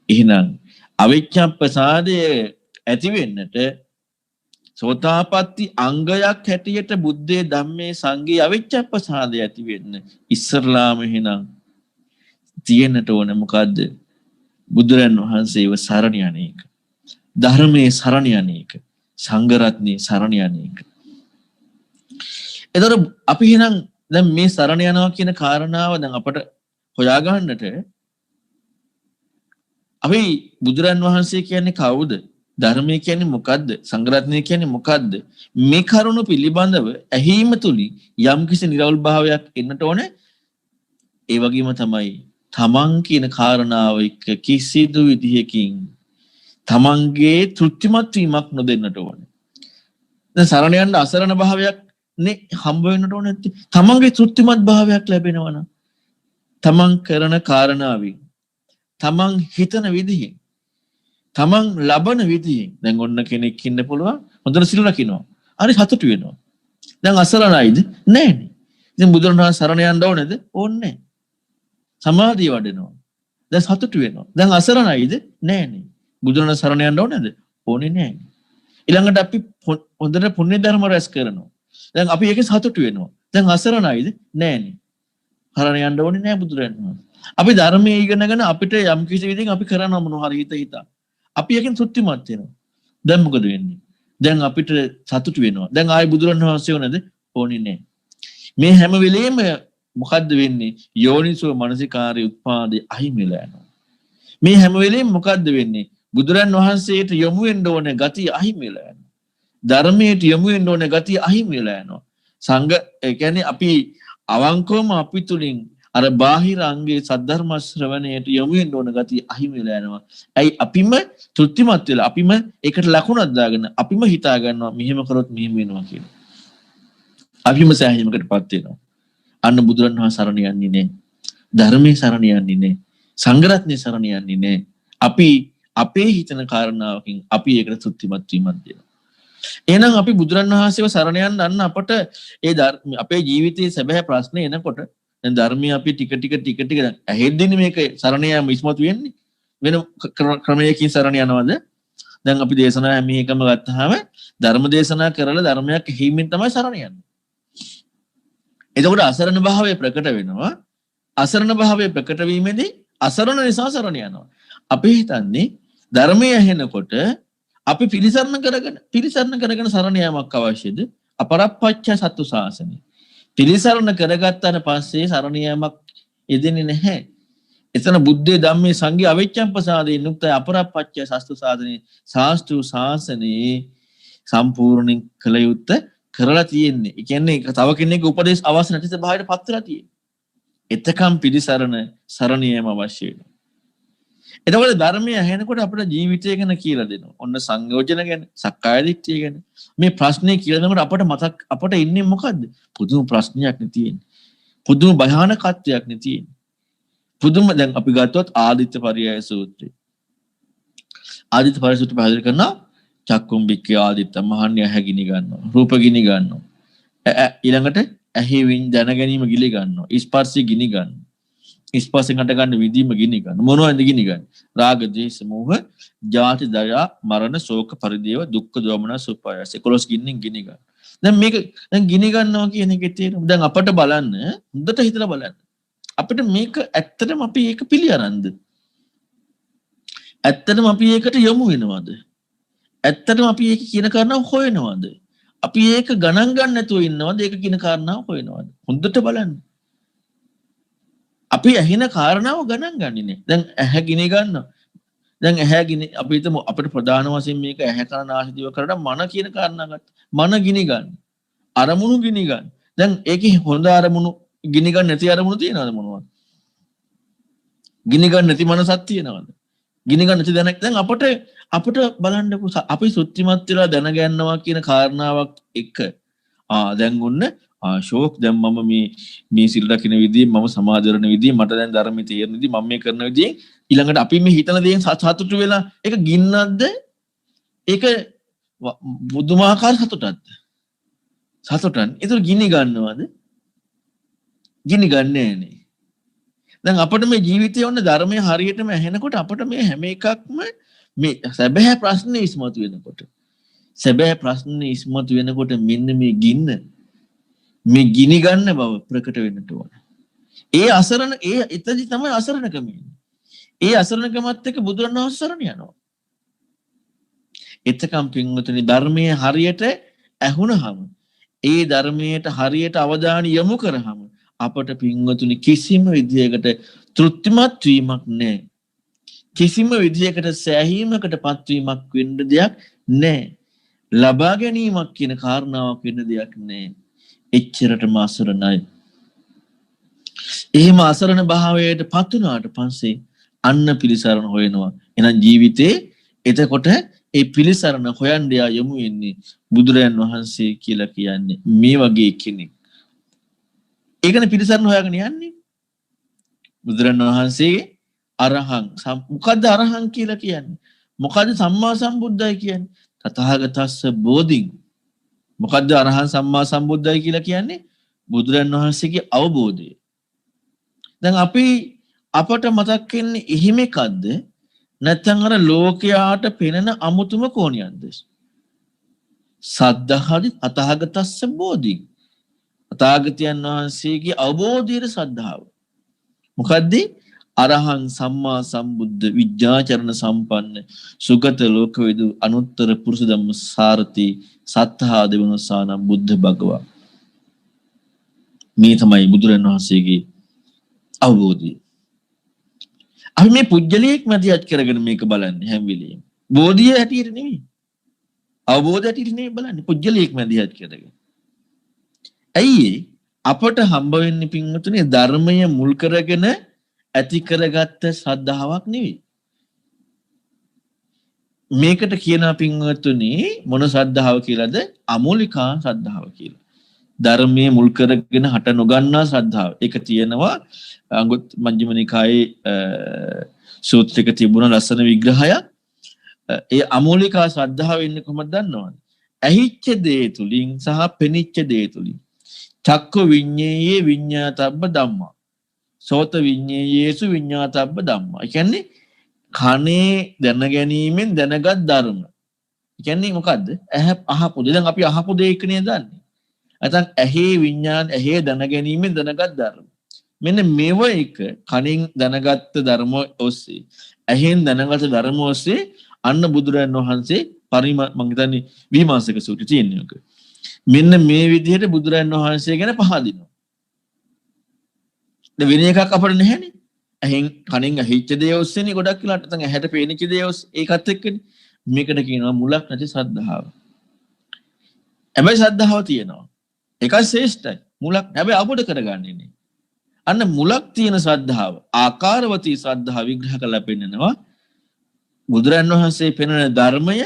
එහෙනම් අවිච්ඡප්පසාදය ඇති වෙන්නට සෝතාපට්ටි අංගයක් හැටියට බුද්ධේ ධම්මේ සංඝේ අවිච්ඡප්පසාදය ඇති වෙන්න ඉස්සරලාම එහෙනම් තියෙන්නට ඕන මොකද්ද? බුදුරන් වහන්සේව සරණ යන්නේක. ධර්මයේ සරණ යන්නේක. සංඝ රත්නයේ සරණ යන්නේක. එතකොට අපි එහෙනම් දැන් මේ සරණ යනවා කියන කාරණාව දැන් අපට හොයා ගන්නට අපි බුදුරන් වහන්සේ කියන්නේ කවුද? ධර්මය කියන්නේ මොකද්ද? සංඝ රත්නය කියන්නේ මොකද්ද? මේ කරුණු පිළිබඳව ඇහිීම තුලින් යම්කිසි නිර්වල් භාවයක් එන්නට ඕනේ. ඒ වගේම තමයි තමන් කියන කාරණාව එක්ක කිසිදු විදිහකින් තමන්ගේ තෘප්තිමත් වීමක් නොදෙන්නට ඕනේ. දැන් සරණ යන්න අසරණ භාවයක් නේ හම්බ වෙන්නට ඕනේ නැත්තේ. තමන්ගේ තෘප්තිමත් භාවයක් ලැබෙනවා නම් තමන් කරන කාරණාවෙන් තමන් හිතන විදිහෙන් තමන් ලබන විදිහෙන් දැන් ඔන්න කෙනෙක් ඉන්න පුළුවන් හොඳට සිල් රකින්නවා. හරි සතුටු වෙනවා. දැන් අසරණයිද? නැහැනේ. ඉතින් බුදුරණවහන්සේ සරණ යන්න ඕනේද? ඕනේ නැහැ. සමාධිය වඩනවා. දැන් සතුටු වෙනවා. දැන් අසරණයිද? නැහැනේ. බුදුරණවහන්සේ සරණ යන්න ඕනේද? ඕනේ නැහැ. ඊළඟට අපි හොඳට පුණ්‍ය ධර්ම රැස් කරනවා. දැන් අපි ඒකේ සතුටු වෙනවා. දැන් අසරණයිද? නැහැනේ. සරණ යන්න ඕනේ නැහැ බුදුරණවහන්සේ. අපි ධර්මයේ ඉගෙනගෙන අපිට යම් කිසි විදිහකින් අපි කරන මොනවා හරි හිතා අපි එකෙන් තෘප්තිමත් වෙනවා. දැන් මොකද වෙන්නේ? දැන් අපිට සතුටු වෙනවා. දැන් ආයි බුදුරණවහන්සේ වුණාද? ඕනේ නැහැ. මේ හැම වෙලෙම මොකද්ද වෙන්නේ? යෝනිසෝ මනසිකාරී උත්පාදේ අහිමිලා යනවා. මේ හැම වෙලෙම මොකද්ද වෙන්නේ? බුදුරන් වහන්සේට යොමු වෙන්න ඕනේ ගතිය අහිමිලා යනවා. ධර්මයට යොමු වෙන්න ඕනේ ගතිය අහිමිලා යනවා. සංඝ ඒ කියන්නේ අපි අවංකවම අපි තුලින් අර බාහිර අංගයේ සද්ධර්ම ශ්‍රවණයට යොමු වෙන්න ඕන ගතිය අහිමි වෙලා යනවා. ඇයි අපිම තෘප්තිමත් වෙලා අපිම ඒකට ලකුණක් දාගෙන අපිම හිතා ගන්නවා මෙහෙම කරොත් මෙහෙම වෙනවා කියලා. අපිම සෑහීමකටපත් වෙනවා. අන්න බුදුරණවහන්සේ සරණ යන්නේ නැහැ. ධර්මයේ සරණ යන්නේ නැහැ. සංඝ රත්නයේ සරණ යන්නේ නැහැ. අපි අපේ හිතන කාරණාවකින් අපි ඒකට තෘප්තිමත් වීමක් දෙනවා. එහෙනම් අපි බුදුරණවහන්සේව සරණ යන්න අපට ඒ අපේ ජීවිතයේ සැබෑ ප්‍රශ්නේ එනකොට දැන් ධර්මයේ අපි ටික ඇහෙද්දිනේ මේක සරණ යාම ඉස්මතු වෙන්නේ. වෙන ක්‍රමයකින් සරණ යනවද? දැන් අපි දේශනා හැම එකම ගත්තාම ධර්ම දේශනා කරලා ධර්මයක් හිමින් තමයි සරණ යන්නේ. එතකොට අසරණ භාවය ප්‍රකට වෙනවා. අසරණ භාවය ප්‍රකට වීමේදී අසරණ නිසා සරණ යනවා. අපි හිතන්නේ ධර්මය ඇහෙනකොට අපි පිළිසරණ කරගෙන සරණ යාමක් අවශ්‍යද? අපරප්පච්ච සත්තු ශාසනය. පිළිසරණ කරගත්තාට පස්සේ සරණ යාමක් යෙදෙන්නේ නැහැ. එතන බුද්ධේ ධම්මේ සංඝේ අවිච්ඡම්පසාදේ නුක්තය අපරප්පච්ච සත්තු ශාසනේ සාස්තු ශාසනේ සම්පූර්ණයෙන් කළ යුත්තේ කරලා තියෙන්නේ. ඒ කියන්නේ තව කෙනෙක්ගේ උපදේශ අවශ්‍ය නැති ස්වභාවයට පත් වෙලා තියෙන්නේ. එතකම් පිළිසරණ සරණ යාම අවශ්‍ය වෙනවා. එතකොට ධර්මය ඇහෙනකොට අපේ ජීවිතය ගැන කියලා දෙනවා. ඔන්න සංයෝජන ගැන, සක්කාය දිට්ඨිය ගැන. මේ ප්‍රශ්නේ කියලා දෙනකොට අපට ඉන්නේ මොකද්ද? පුදුම ප්‍රශ්නයක් නේ තියෙන්නේ. පුදුම භයානකත්වයක් නේ තියෙන්නේ. පුදුම දැන් අපි ගත්තොත් ආදිත්‍ය පරියාය සූත්‍රය. ආදිත්‍ය පරියාය සූත්‍රය පැහැදිලි කරනවා චක්කුම් බික්කේ ආදිත්‍ය මහන්නේ ඇහැ ගිනි ගන්නවා. රූප ගිනි ගන්නවා. ඊළඟට ඇහිවින් දැන ගැනීම ගිලි ගන්නවා. ස්පර්ශي ගිනි ගන්නවා. ස්පර්ශයෙන් හට ගන්න විදීම ගිනි ගන්න. මොනවද ගිනි ගන්න? රාග, ද්වේෂ, මෝහ, ජාති, දයා, මරණ, ශෝක, පරිදේව, දුක්ඛ, දෝමනස්, උපායාස. 11 ගින්නෙන් ගිනි ගන්න. දැන් මේක දැන් ගිනි ගන්නවා කියන එකේ තේරුම දැන් අපට බලන්න හොඳට හිතලා බලන්න. අපිට මේක ඇත්තටම අපි ඒක පිළි අරන්ද? ඇත්තටම අපි ඒකට යොමු වෙනවද? ඇත්තටම අපි ඒක කියන කාරණාව හොයනවද? අපි ඒක ගණන් ගන්න නැතුව ඉන්නවද? ඒක කියන කාරණාව හොයනවද? හොඳට බලන්න. අපි ඇහෙන කාරණාව ගණන් ගන්නේ නැහැ. දැන් ඇහැ ගිනි ගන්නවා. දැන් ඇහැ ගිනි අපි හිතමු අපිට ප්‍රධාන වශයෙන් මේක ඇහැ කරන ආශිතිව කරලා මන කියන කාරණා ගත්තා. මන ගිනි ගන්න. අරමුණු ගිනි ගන්න. දැන් ඒකේ හොඳ අරමුණු ගිනි ගන්න නැති අරමුණු තියෙනවද මොනවද? ගිනි ගන්න නැති මනසක් තියෙනවද? ගිනි ගන්න නැති දැනක් දැන් අපිට බලන්නකො අපි සුත්‍තිමත් වෙලා දැන ගන්නවා කියන කාරණාවක් එක දැන් ඔන්න ශෝක් දැන් මම මේ සිල් රකින්න විදිහ මම සමාධි කරන විදිහ මට දැන් ධර්මයේ තේරෙන විදිහ මම මේ කරන විදිහ ඊළඟට අපි මේ හිතන දේෙන් සතුටු වෙලා ඒක ගින්නක්ද ඒක බුදුමාකාර සතුටක්ද සතුටන් ඒක ගිනි ගන්නවද ගිනි ගන්නෑ නේ දැන් අපිට මේ ජීවිතයේ ඔන්න ධර්මයේ හරියටම ඇහෙනකොට අපිට මේ හැම එකක්ම මේ සැබෑ ප්‍රශ්නේ ඉස්මතු වෙනකොට මෙන්න මේ ගින්න මේ ගිනි ගන්න බව ප්‍රකට වෙන්නට ඕන. ඒ එතනදි තමයි අසරණකම ඉන්නේ. ඒ අසරණකමත් එක්ක බුදුරණවහන්සේ සරණ යනවා. එතකම් පින්වතුනි ධර්මයේ හරියට ඇහුණහම ඒ ධර්මයට හරියට අවධානය යොමු කරාම අපට පින්වතුනි කිසිම විදියකට තෘප්තිමත් වීමක් නැහැ. කිසිම විදියකට සෑහීමකටපත් වීමක් වෙන්න දෙයක් නැහැ. ලබා ගැනීමක් කියන කාරණාවක් වෙන්න දෙයක් නැහැ. එච්චරටම අසරණයි. එහෙම අසරණ භාවයට පත් වුණාට පස්සේ අන්න පිළිසරණ හොයනවා. එහෙනම් ජීවිතේ එතකොට ඒ පිළිසරණ හොයන්න යමු වෙන්නේ බුදුරයන් වහන්සේ කියලා කියන්නේ මේ වගේ කෙනෙක්. ඒකනේ පිළිසරණ හොයාගෙන යන්නේ. බුදුරන් වහන්සේගේ අරහං මොකද්ද අරහං කියලා කියන්නේ? මොකද්ද සම්මා සම්බුද්දයි කියන්නේ? තථාගතස්ස බෝධින් මොකද්ද අරහං සම්මා සම්බුද්දයි කියලා කියන්නේ? බුදුරන් වහන්සේගේ අවබෝධය. දැන් අපට මතක් වෙන්නේ එහෙම එකක්ද? නැත්නම් අර ලෝකයාට පෙනෙන අමුතුම කෝණයක්ද? සද්ධාහදි තථාගතස්ස බෝධි. තථාගතයන් වහන්සේගේ අවබෝධයේ ශ්‍රද්ධාව. මොකද්ද? අරහං සම්මා සම්බුද්ධ විද්‍යාචරණ සම්පන්න සුගත ලෝකවිදු අනුත්තර පුරුෂ ධම්ම සාරති සත්තා දෙවනසාන බුද්ධ භගවා. මේ තමයි බුදුරන් වහන්සේගේ අවබෝධය. අපි මේ පුජ්‍යලයක් මැදිහත් කරගෙන මේක බලන්නේ හැම වෙලෙම. බෝධිය හැටියට නෙමෙයි. අවබෝධය හැටියට නෙමෙයි බලන්නේ පුජ්‍යලයක් මැදිහත් කරගෙන. ඇයි අපට හම්බ වෙන්නේ පින්වතුනි ධර්මය මුල් කරගෙන ඇති කරගත්ත ශ්‍රද්ධාවක් නෙවෙයි. මේකට කියන පින්වතුනි මොන ශ්‍රද්ධාව කියලාද? අමූලිකා ශ්‍රද්ධාව කියලා. ධර්මයේ මුල් කරගෙන හට නොගන්නා ශ්‍රද්ධාව. ඒක තියෙනවා අංගුත් මජ්ක්‍ධිම නිකායේ සූත්‍රයක තිබුණ ලස්සන විග්‍රහයක්. ඒ අමූලිකා ශ්‍රද්ධාව වෙන්නේ කොහොමද දන්නවද? ඇහිච්ච දේ තුලින් සහ පෙනිච්ච දේ තුලින් චක්ක විඤ්ඤේයේ විඤ්ඤාතබ්බ ධම්මා. සෝත විඤ්ඤේයේසු විඤ්ඤාතබ්බ ධම්මා. ඒ කියන්නේ කනේ දැන ගැනීමෙන් දැනගත් ධර්ම. ඒ කියන්නේ මොකද්ද? ඇහැ අහපු දේ. දැන් අපි අහපු දේ එකනේ දන්නේ. නැත්නම් ඇහි විඤ්ඤාණ ඇහි දැන ගැනීමෙන් දැනගත් ධර්ම. මෙන්න මේව එක කනින් දැනගත්ත ධර්ම ඔස්සේ ඇහෙන් දැනගත්ත ධර්ම ඔස්සේ අන්න බුදුරජාණන් වහන්සේ මම හිතන්නේ විමාසක සූත්‍රය තියෙනවා එක. මෙන්න මේ විදිහට බුදුරජාණන් වහන්සේ ගැන පහදිනවා. දැන් වෙන එකක් අපිට නැහැනේ. ඇහෙන් කනින් ඇහිච්ච දේ ඔස්සේනේ ගොඩක් වෙලාට නැත්නම් ඇහැට පේනිච්ච දේ ඔස්සේ ඒකත් එක්කනේ. මේකට කියනවා මුලක් නැති ශ්‍රද්ධාව. හැබැයි ශ්‍රද්ධාව තියෙනවා. ඒක ශ්‍රේෂ්ඨයි. මුලක් හැබැයි අවබෝධ කරගන්නේ නේ. අන්න මුලක් තියෙන ශ්‍රද්ධාව ආකාරවතී ශ්‍රද්ධාව විග්‍රහ කරලා පෙන්නනවා. බුදුරන් වහන්සේ පෙන්වන ධර්මය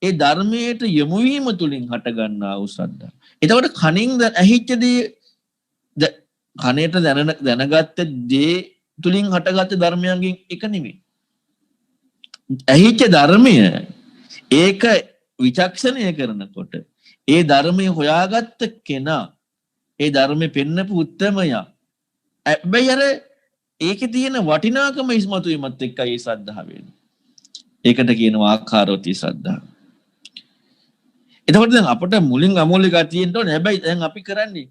ඒ ධර්මයට යොමු වීම තුලින් හට ගන්නා වූ ශ්‍රද්ධාව. එතකොට කනින් ඇහිච්ච දේ කනේට දැනගත්ත දේ තුලින් හටගත්ත ධර්මයන්ගෙන් එක නෙමෙයි. ඇහිච්ච ධර්මය ඒක විචක්ෂණය කරනකොට ඒ ධර්මය හොයාගත්ත කෙනා ඒ ධර්මෙ පෙන්නපු උත්තමයා හැබැයි අර ඒකේ තියෙන වටිනාකම ඉස්මතු වීමත් එක්කයි ඒ ශ්‍රද්ධාව වෙන්නේ. ඒකට කියනවා ආකාරවතී ශ්‍රද්ධාව. එතකොට දැන් අපිට මුලින් අමූලිකව තියෙන්න ඕනේ. හැබැයි දැන් අපි කරන්නේ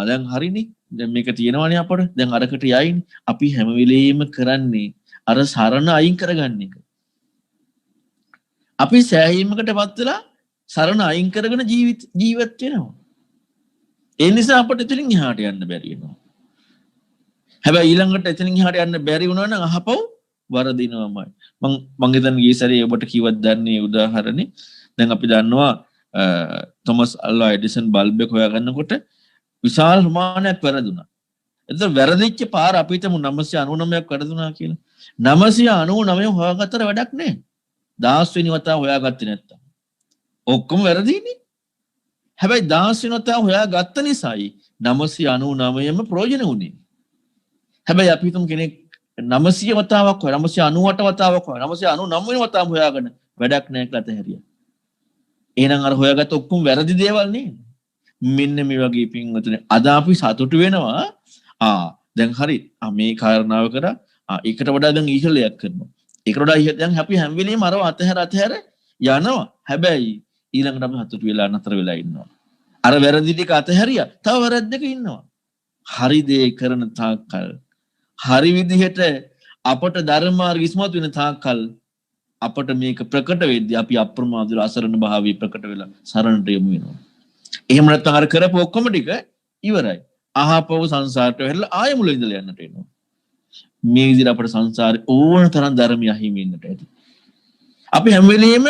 දැන් හරිනේ. දැන් මේක තියෙනවනේ අපිට. දැන් අරකට යයිනේ. අපි හැම වෙලෙම කරන්නේ අර සරණ අයින් කරගන්න එක. අපි සෑහීමකටපත් වෙලා සරණ අයින් කරගෙන ජීවත් වෙනවා. ඒ නිසා අපිට එතනින් එහාට යන්න බැරි වෙනවා. හැබැයි ඊළඟට එතනින් එහාට යන්න බැරි වුණා නම් අහපව් වරදිනවමයි. මම හිතන්නේ ඊ සැරේ ඔබට කිව්වත් දන්නේ උදාහරණේ. දැන් අපි දන්නවා තොමස් අල්වා එඩිසන් බල්බ් එක හොයාගන්නකොට විශාල ප්‍රමාණයක් වැරදුනා. එතකොට වැරදිච්ච පාර අපි හිතමු 999ක් වැරදුනා කියලා. 999 හොයාගත්තට වැඩක් නැහැ. 10 වෙනි වතාව හොයාගත්තේ නැත්තම්. ඔක්කොම වැරදිනේ. හැබැයි 10 වෙනි වතාව හොයාගත්ත නිසායි 999ම ප්‍රයෝජන උනේ. හැබැයි අපි හිතමු කෙනෙක් 900 වතාවක් හොය 998 වතාවක් හොය 999 වෙනි වතාව හොයාගෙන වැඩක් නැහැ කියලා තැහැරියා. එහෙනම් අර හොයාගත්ත ඔක්කොම වැරදි දේවල් නේද? මෙන්න මේ වගේ පින්වතුනි අද අපි සතුටු වෙනවා. දැන් හරි. මේ කාරණාව කරා. ඒකට වඩා දැන් ඉහළයක් කරනවා. ඒකට වඩා ඉහළ දැන් අපි හැම වෙලෙම අරව අතහැර යනවා. හැබැයි ඊළඟට අපි සතුටු වෙලා නතර වෙලා ඉන්නවා. අර වැරදි ටික අතහැරියා. තව වැරද්දක ඉන්නවා. හරි දේ කරන තාක්කල් හරි විදිහට අපට ධර්ම මාර්ග ඉස්මතු වෙන තාක්කල් අපට මේක ප්‍රකට වෙද්දී අපි අප්‍රමාදව අසරණ භාවයේ ප්‍රකට වෙලා සරණට යමු වෙනවා. එහෙම නැත්නම් අර කරපු ඔක්කොම ටික ඉවරයි. අහපව සංසාරට වෙලා ආයෙ මුල ඉඳලා යන්නට එනවා. මේ විදිහට අපේ සංසාරේ ඕන තරම් ධර්මය අහිමින්නට ඇති. අපි හැම වෙලෙම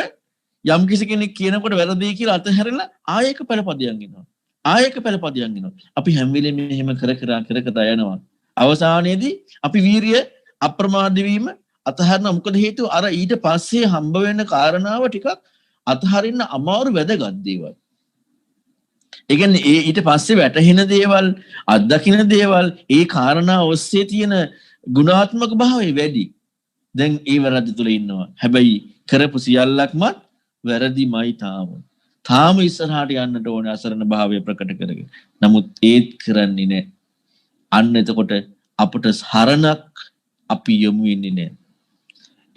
යම් කිසි කෙනෙක් කියනකොට වැරදි කියලා අතහැරලා ආයෙක පළපදියන් එනවා. ආයෙක පළපදියන් එනවා. අපි හැම වෙලෙම එහෙම කර යනවා. අවසානයේදී අපි වීරිය අප්‍රමාද වීම අතහරින මොකද හේතුව අර ඊට පස්සේ හම්බ වෙන කාරණාව ටිකක් අතහරින්න අමාරු වැදගත් දේවල්. ඒ කියන්නේ ඊට පස්සේ වැටහෙන දේවල් අත්දකින්න දේවල් ඒ කාරණා ඔස්සේ තියෙන ගුණාත්මක භාවය වැඩි. දැන් ඒ වැරද්ද තුල ඉන්නවා. හැබැයි කරපු සියල්ලක්ම වැරදිමයි තාම ඉස්සරහට යන්නට ඕනේ අසරණ භාවය ප්‍රකට කරගෙන. නමුත් ඒත් කරන්නේ නැහැ. අන්න එතකොට අපට සරණක් අපි යොමු වෙන්නේ නැහැ.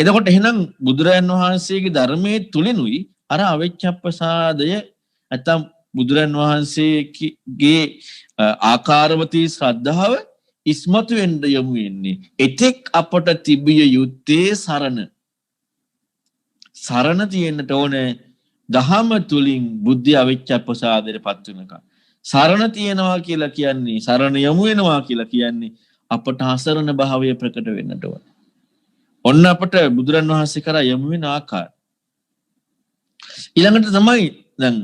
එතකොට එහෙනම් බුදුරයන් වහන්සේගේ ධර්මයේ තුලිනුයි අර අවිච්ඡප්පසාදය නැත්නම් බුදුරන් වහන්සේගේ ආකාරවතී ශ්‍රද්ධාව ඉස්මතු වෙන්න යොමු වෙන්නේ. එතෙක් අපට තිබිය යුත්තේ සරණ තියෙන්නට ඕනේ. දහම තුලින් බුද්ධි අවිච්ඡප්පසාදයටපත් වෙනකම්. සරණ තියනවා කියලා කියන්නේ සරණ යමු වෙනවා කියලා කියන්නේ අපට අසරණ භාවය ප්‍රකට වෙන්නට ඕන. ඔන්න අපට බුදුරන් වහන්සේ කරා යමු වෙන ආකාරය. ඊළඟට තමයි දැන්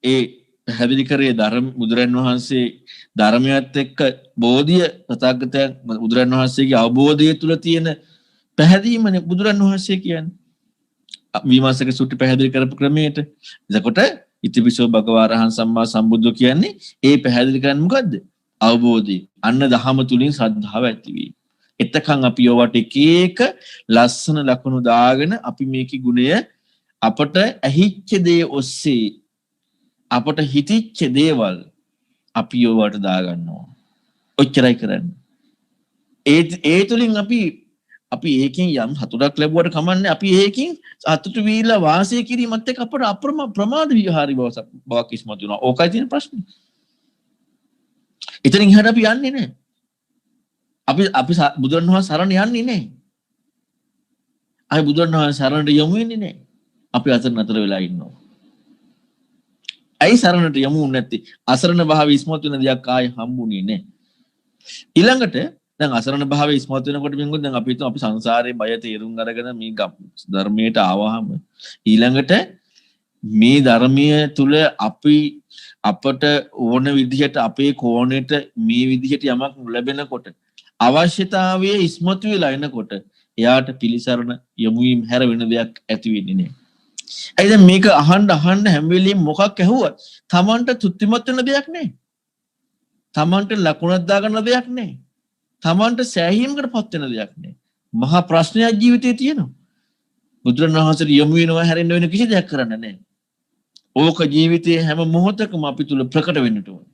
ඒ පැහැදිලි කරේ බුදුරන් වහන්සේ ධර්මයත් එක්ක බෝධිය තථාගතයන් බුදුරන් වහන්සේගේ අවබෝධය තුල තියෙන පැහැදීමනේ බුදුරන් වහන්සේ කියන්නේ. විමාසක සූත්‍රය පැහැදිලි කරපු ක්‍රමයට. එතකොට ඉතිපිසෝ භගවාරහං සම්මා සම්බුද්ධ කියන්නේ ඒ පැහැදිලි කරන්නේ මොකද්ද? අවබෝධය. අන්න දහම තුලින් ශ්‍රද්ධාව ඇතිවීම. එතකන් අපි යවට එක ලස්සන ලකුණු දාගෙන අපි මේකේ ගුණය අපට ඇහිච්ච දේ ඔස්සේ අපට හිතිච්ච දේවල් අපි යෝවට දාගන්නවා. ඔච්චරයි කරන්නේ. ඒ තුලින් අපි ඒකෙන් යම් සතුටක් ලැබුවට කමන්නේ අපි ඒකෙන් සතුට වීලා වාසය කිරීමත් එක්ක අපට ප්‍රමාද විහාරී බවක් ඉස්මතු වෙනවා. ඕකයි තියෙන ප්‍රශ්නේ. එතනින් එහාට අපි යන්නේ නැහැ. අපි බුදුරණවහන්සේ සරණ යන්නේ නැහැ. අපි බුදුරණවහන්සේ සරණට යමු වෙන්නේ නැහැ. අපි අතර නතර වෙලා ඉන්නවා. ඇයි සරණට යමු නැත්තේ? අසරණ භාවය ඉස්මතු වෙන දෙයක් ආයේ හම්බුනේ නැහැ. ඊළඟට දැන් අසරණ භාවය ඉස්මතු වෙනකොට මින්ගොත් දැන් අපි හිතමු අපි සංසාරේ බය තේරුම් අරගෙන මේ ධර්මයට ආවහම ඊළඟට මේ ධර්මයේ තුල අපට ඕන විදිහට අපේ කෝණයට මේ විදිහට යමක් ලැබෙනකොට අවශ්‍යතාවයේ ඉස්මතු වෙලා එනකොට එයාට පිළිසරණ යොමු වීම හැර වෙන දෙයක් ඇති වෙන්නේ නැහැ. ඒ දැන් මේක අහන්න හැම වෙලෙම මොකක් ඇහුවත් Tamanට තෘප්තිමත් වෙන දෙයක් නැහැ. Tamanට ලකුණක් දාගන්න දෙයක් නැහැ. Tamanට සෑහීමකටපත් වෙන දෙයක් නැහැ. මහා ප්‍රශ්නයක් ජීවිතේ තියෙනවා. බුදුරණවහන්සේට යොමු වෙනවා හැරෙන්න වෙන කිසි දෙයක් කරන්න නැහැ. ඕක ජීවිතයේ හැම මොහොතකම අපි තුල ප්‍රකට වෙන්නට ඕන.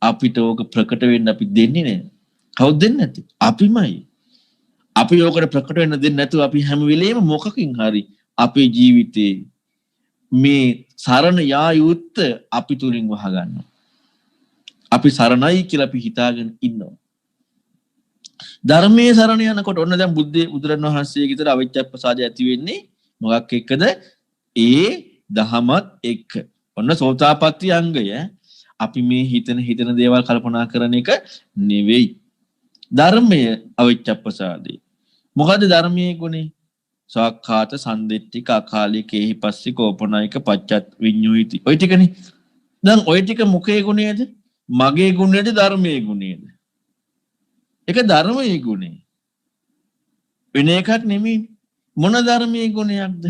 අපිට ඕක ප්‍රකට වෙන්න අපි දෙන්නේ නැහැ. කවුද දෙන්නේ නැති? අපිමයි. අපි ඕකට ප්‍රකට වෙන්න දෙන්නේ නැතුව අපි හැම වෙලෙම මොකකින් හරි අපේ ජීවිතේ මේ සරණ යා යුත්ත අපි තුලින් වහගන්නවා. අපි සරණයි කියලා අපි හිතාගෙන ඉන්නවා. ධර්මයේ සරණ යනකොට ඔන්න දැන් බුදුරණවහන්සේගේ විතර අවිච්ඡප්පසාදය ඇති වෙන්නේ මොකක් එක්කද? ඒ දහමත් එක්ක. ඔන්න සෝතාපට්ටි අංගය. අපි මේ හිතන දේවල් කල්පනා කරන එක නෙවෙයි. ධර්මය අවිච්ඡප්පසාදේ. මොකද ධර්මයේ ගුණේ? සාක්ඛාත සම්දිට්ඨික අකාලිකේහි පස්සේ කෝපනායක පච්චත් විඤ්ඤුයිති. ඔය ටිකනේ. දැන් ඔය ටික මොකේ ගුණයද? මගේ ගුණයද ධර්මයේ ගුණයද? ඒක ධර්මයේ ගුණය. වෙන එකක් නෙමෙයි. මොන ධර්මයේ ගුණයක්ද?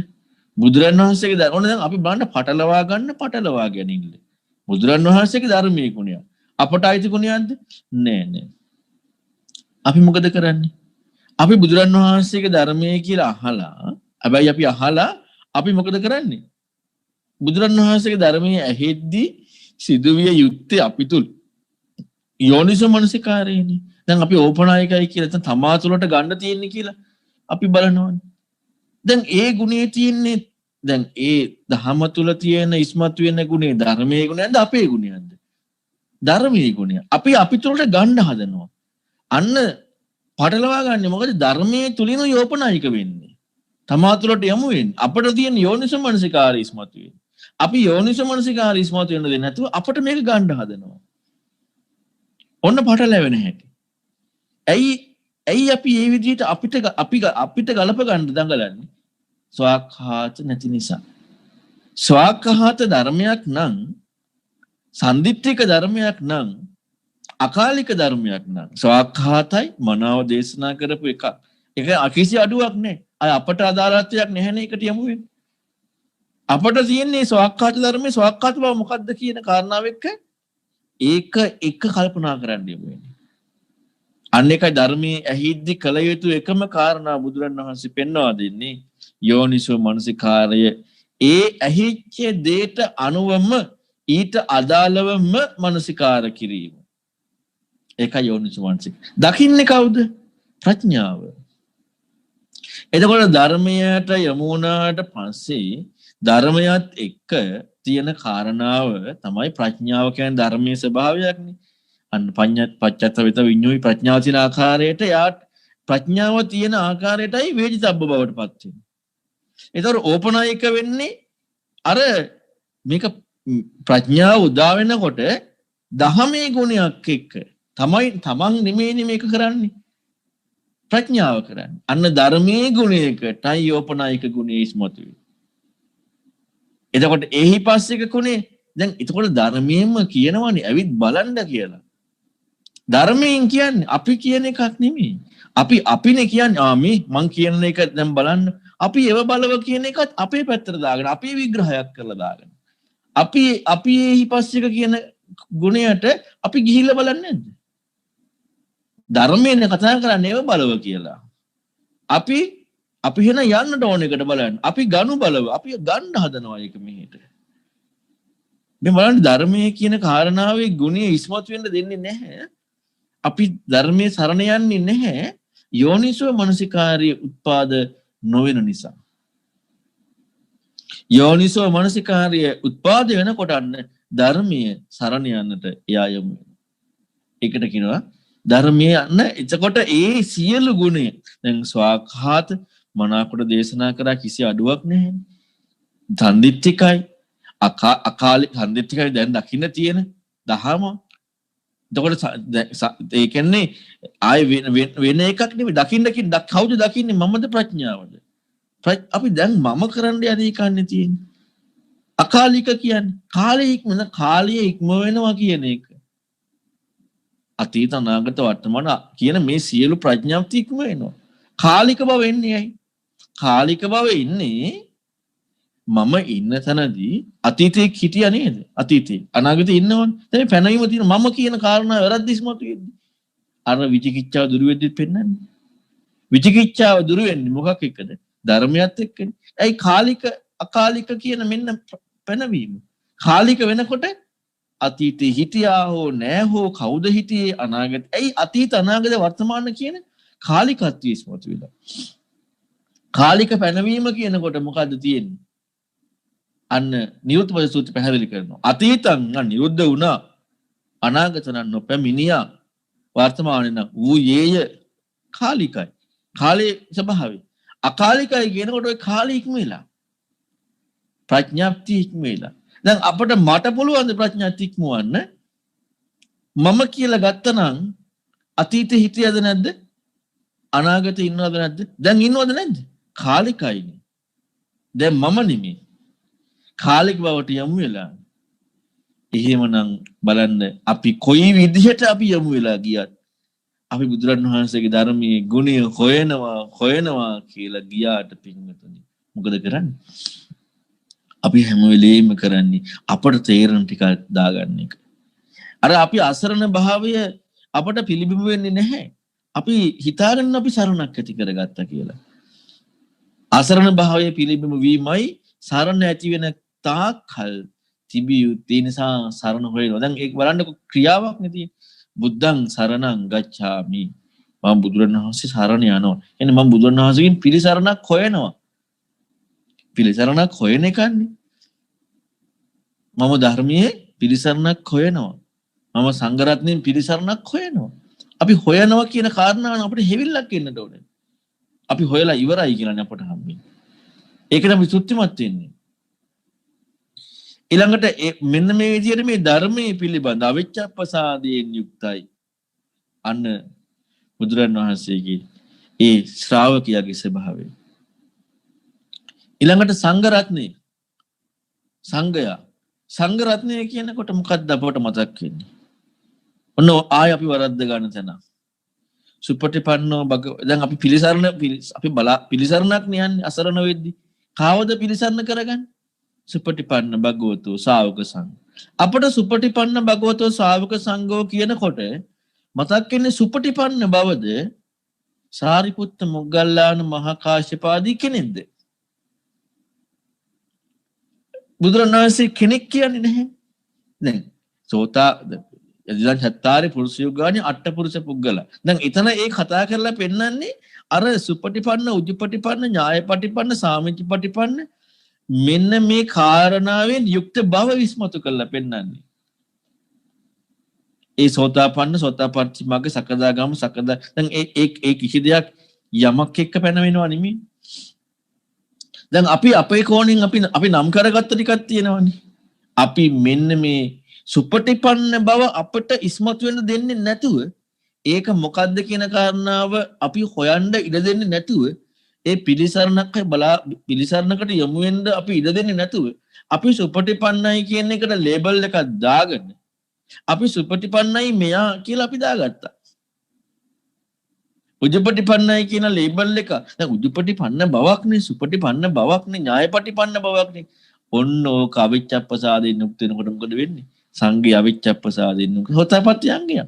බුදුරණවහන්සේගේ ධර්ම. ඕන දැන් අපි බලන්න පටලවා ගැනීමද? බුදුරණවහන්සේගේ ධර්මයේ ගුණය. අපට අයිති ගුණයක්ද? නෑ. අපි මොකද කරන්නේ? අපි බුදුරණවහන්සේගේ ධර්මයේ කියලා අහලා, හැබැයි අපි මොකද කරන්නේ? බුදුරණවහන්සේගේ ධර්මයේ ඇහෙද්දී සිදුවිය යුත්තේ අපි තුල යෝනිසෝ මනසිකාරයනේ. දැන් අපි ඕපනායකයි කියලා නැත්නම් තමා තුළට ගන්න තියෙන්නේ කියලා අපි බලනවානේ. දැන් ඒ ගුණේ තියෙන්නේ දැන් ඒ දහම තුල තියෙන ඉස්මතු වෙන ගුණේ ධර්මයේ ගුණයක්ද අපේ ගුණයක්ද? ධර්මයේ ගුණය. අපි තුළට ගන්න හදනවා. අන්න පටලවා ගන්න. මොකද ධර්මයේ තුලින් යෝපනායක වෙන්නේ. තමා තුළට යමු වෙන්නේ. අපිට තියෙන යෝනිසෝ මනසිකාරය ඉස්මතු වෙන්නේ. අපි යෝනිසෝ මනසිකාරය ඉස්මතු වෙන්න දෙන්නේ නැතුව අපිට මේක ගන්න හදනවා. ඔන්න පටලැවෙන හැටි. ඇයි අපි මේ විදිහට අපිට ගලප ගන්න දඟලන්නේ? ස්වාක්ඛාත නැති නිසා. ස්වාක්ඛාත ධර්මයක් නම්, සම්දිත්තික ධර්මයක් නම්, අකාලික ධර්මයක් නම් ස්වාක්ඛාතයි මනාව දේශනා කරපු එක. ඒක කිසි අඩුවක් නැහැ. අය අපට අදාළත්වයක් නැහැ නේ එකට යමු වෙන්නේ. අපට තියෙන්නේ ස්වාක්ඛාත ධර්මයේ ස්වාක්ඛාත බව මොකක්ද කියන කාරණාව එක්ක ඒක එක කල්පනා කරන්න යමු වෙන්නේ. අන්න එකයි ධර්මයේ ඇහිද්දි කල යුතු එකම කාරණා බුදුරණවහන්සේ පෙන්වා දෙන්නේ යෝනිසෝ මනසිකාරය. ඒ ඇහිච්ච දේට අනුවම ඊට අදාළවම මනසිකාර කිරීම. ඒකයි යෝනිසෝ මනසික. දකින්නේ කවුද? ප්‍රඥාව. එතකොට ධර්මයට යමු වුණාට පස්සේ ධර්මයත් එක්ක තියෙන කාරණාව තමයි ප්‍රඥාව කියන්නේ ධර්මයේ ස්වභාවයක්නේ. අන්න පච්චත්ත විඤ්ඤුයි ප්‍රඥාව තියෙන ආකාරයට යාට ප්‍රඥාව තියෙන ආකාරයටයි වේදිතබ්බ බවට පත් වෙන්නේ. ඒතර ඕපනායක වෙන්නේ අර මේක ප්‍රඥාව උදා වෙනකොට දහමේ ගුණයක් එක්ක තමන් නෙමෙයි මේක කරන්නේ. ප්‍රඥාව කරන්නේ. අන්න ධර්මයේ ගුණයකටයි ඕපනායක ගුණය ඉස්මතු වෙන්නේ. එතකොට එහි පස්සේක ගුණේ දැන් එතකොට ධර්මයෙන්ම කියනවනේ ඇවිත් බලන්න කියලා. ධර්මයෙන් කියන්නේ අපි කියන එකක් නෙමෙයි. අපිනේ කියන්නේ මේ මං කියන එක දැන් බලන්න. අපි ඒව බලව කියන එකත් අපේ පැත්තට දාගෙන අපේ විග්‍රහයක් කරලා දාගෙන. අපි එහි පස්සේක කියන ගුණයට අපි ගිහිල්ලා බලන්නේ නැද්ද? ධර්මයෙන් කතා කරන්නේ ඒව බලව කියලා. අපි වෙන යන්නට ඕන එකට බලන්න. අපි ගනු බලව අපි ගන්න හදනවා ඒක මෙහෙට. මේ බලන්න ධර්මයේ කියන කාරණාවේ ගුණය ඉස්මතු වෙන්න දෙන්නේ නැහැ. අපි ධර්මයේ සරණ යන්නේ නැහැ. යෝනිසෝ මනසිකාර්ය උත්පාද නොවන නිසා. යෝනිසෝ මනසිකාර්ය උත්පාද වෙනකොට අන්න ධර්මයේ සරණ යන්නට එයා යමු. ඒකට කියනවා ධර්මයේ යන්න. එතකොට ඒ සියලු ගුණය දැන් ස්වාඛාත මනාකොට දේශනා කරා කිසි අඩුවක් නැහැ. සම්දිත්තිකයි අකාලික සම්දිත්තිකයි දැන් දකින්න තියෙන දහම. එතකොට ඒ කියන්නේ ආය වෙන එකක් නෙවෙයි දකින්න කවුද දකින්නේ මමද ප්‍රඥාවද? අපි දැන් මම කරන්න යන එකන්නේ තියෙන්නේ. අකාලික කියන්නේ කාලයේ ඉක්ම වෙනවා කියන එක. අතීත අනාගත වර්තමාන කියන මේ සියලු ප්‍රඥාප්ති ඉක්ම වෙනවා. කාලික බව එන්නේ ඇයි? කාලික බව ඉන්නේ මම ඉන්න තැනදී අතීතයේ හිටියා නේද? අතීතේ අනාගතේ ඉන්නවනේ. දැන් පැනවීම තියෙන මම කියන කාරණාව වැරද්දිස්මතු වෙද්දි අර විචිකිච්ඡාව දුරු වෙද්දිත් පෙන්වන්නේ. විචිකිච්ඡාව දුරු වෙන්නේ මොකක් එක්කද? ධර්මයත් එක්කනේ. ඇයි කාලික අකාලික කියන මෙන්න පැනවීම. කාලික වෙනකොට අතීතේ හිටියා හෝ නෑ හෝ කවුද හිටියේ අනාගත. ඇයි අතීත අනාගත වර්තමාන කියන කාලිකත්වයේ ඉස්මතු වෙලා. කාලික පැනවීම කියනකොට මොකද්ද තියෙන්නේ? අන්න නිරුද්ධ පද සූත්‍රය පැහැදිලි කරනවා. අතීතං නිරුද්ධ වුණා. අනාගත නම් නොපැමිණියා. වර්තමානයේ නම් ඌ යේය කාලිකයි. කාලේ ස්වභාවය. අකාලිකයි කියනකොට ඔය කාලේ ඉක්ම වෙලා. ප්‍රඥාප්තිය ඉක්ම වෙලා. දැන් අපිට මට පුළුවන් ද ප්‍රඥාප්තිය ඉක්මවන්න? මම කියලා ගත්තනම් අතීතේ හිටියද නැද්ද? අනාගතේ ඉන්නවද නැද්ද? දැන් ඉන්නවද නැද්ද? කාලිකයිනේ. දැන් මම නෙමෙයි. කාලික බවට යමු වෙලා. එහෙමනම් බලන්න අපි කොයි විදිහට අපි යමු වෙලා ගියත් අපි බුදුරණවහන්සේගේ ධර්මයේ ගුණය හොයනවා කියලා ගියාට පින්වතුනි මොකද කරන්නේ? අපි හැම වෙලෙම කරන්නේ අපට තේරෙන ටික දාගන්න එක. අර අපි අසරණ භාවය අපට පිළිබිඹු වෙන්නේ නැහැ. අපි හිතාගෙන අපි සරණක් ඇති කරගත්තා කියලා. අසරණ භාවය පිළිබිඹු වීමයි සරණ ඇති වෙන තාක්කල් තිබිය යුත්තේ. නිසා සරණ හොයනවා. දැන් ඒක බලන්නකො ක්‍රියාවක් නෙදී. බුද්ධං සරණං ගච්ඡාමි. මම බුදුරණවහන්සේ සරණ යනවා. එන්නේ මම බුදුරණවහන්සේගෙන් පිළිසරණක් හොයනවා. පිළිසරණක් හොයන එකන්නේ. මම ධර්මයේ පිළිසරණක් හොයනවා. මම සංඝ රත්නයෙන් පිළිසරණක් හොයනවා. අපි හොයනවා කියන කාරණාව අපිට හැවිල්ලක් එන්නට ඕනේ. අපි හොයලා ඉවරයි කියලානේ අපට හම්බෙන්නේ. ඒකට අපි සුත්තිමත් වෙන්නේ. ඊළඟට මෙන්න මේ විදිහට මේ ධර්මයේ පිළිබඳ අවිච්ඡප්පසාදයෙන් යුක්තයි. අන්න බුදුරණවහන්සේගේ ඒ ශ්‍රාවකයාගේ ස්වභාවය. ඊළඟට සංඝ රත්නය. සංඝ රත්නය කියනකොට මොකක්ද අපට මතක් වෙන්නේ? ඔන්න ආය අපි වරද්ද ගන්න තැන. සුපටිපන්නෝ දැන් අපි පිළිසරණක් නියන්නේ අසරණ වෙද්දි. කාවද පිළිසරණ කරගන්නේ? සුපටිපන්න භගවතෝ ශාවක සංඝ. අපට සුපටිපන්න භගවතෝ ශාවක සංඝෝ කියනකොට මතක් වෙන්නේ සුපටිපන්න බවද සාරිපුත්ත මොග්ගල්ලාන මහා කාශ්‍යපාදී කෙනෙක්ද? බුදුරණවහන්සේ කෙනෙක් කියන්නේ නැහැ. දැන් සෝතා යදිදන් චත්තාරි පුරුෂ යුගානි අට පුරුෂ පුද්ගල. දැන් එතන ඒ කතා කරලා පෙන්නන්නේ අර සුපටිපන්න උජුපටිපන්න ඥායපටිපන්න සාමිච්චපටිපන්න මෙන්න මේ කාරණාවෙන් යුක්ත බව විස්මතු කරලා පෙන්නන්නේ. ඒ සෝතාපන්න සෝතාපට්ටි මාර්ග සකදාගාම දැන් ඒ කිසි දෙයක් යමක් එක්ක පැනවෙනවා නෙමෙයි. දැන් අපි අපේ කෝණයෙන් අපි නම් කරගත්ත ටිකක් තියෙනවානේ. අපි මෙන්න මේ සුපටිපන්න බව අපට ඉස්මතු වෙන්න දෙන්නේ නැතුව ඒක මොකද්ද කියන කාරණාව අපි හොයන්න ඉඩ දෙන්නේ නැතුව ඒ පිළිසරණකට යමු වෙන්න අපි ඉඩ දෙන්නේ නැතුව අපි සුපටිපන්නයි කියන එකට ලේබල් එකක් දාගෙන අපි සුපටිපන්නයි මෙයා කියලා අපි දාගත්තා. උජුපටිපන්නයි කියන ලේබල් එක දැන් උජුපටිපන්න බවක් නේ සුපටිපන්න බවක් නේ ඥායපටිපන්න බවක් නේ. ඔන්න ඕක අවිච්ඡප්පසාදයෙන් යුක්ත වෙනකොට මොකද වෙන්නේ? සංඝේ අවිච්ඡප්පසාදයෙන් යුක්ත හොතපත් යංගියා.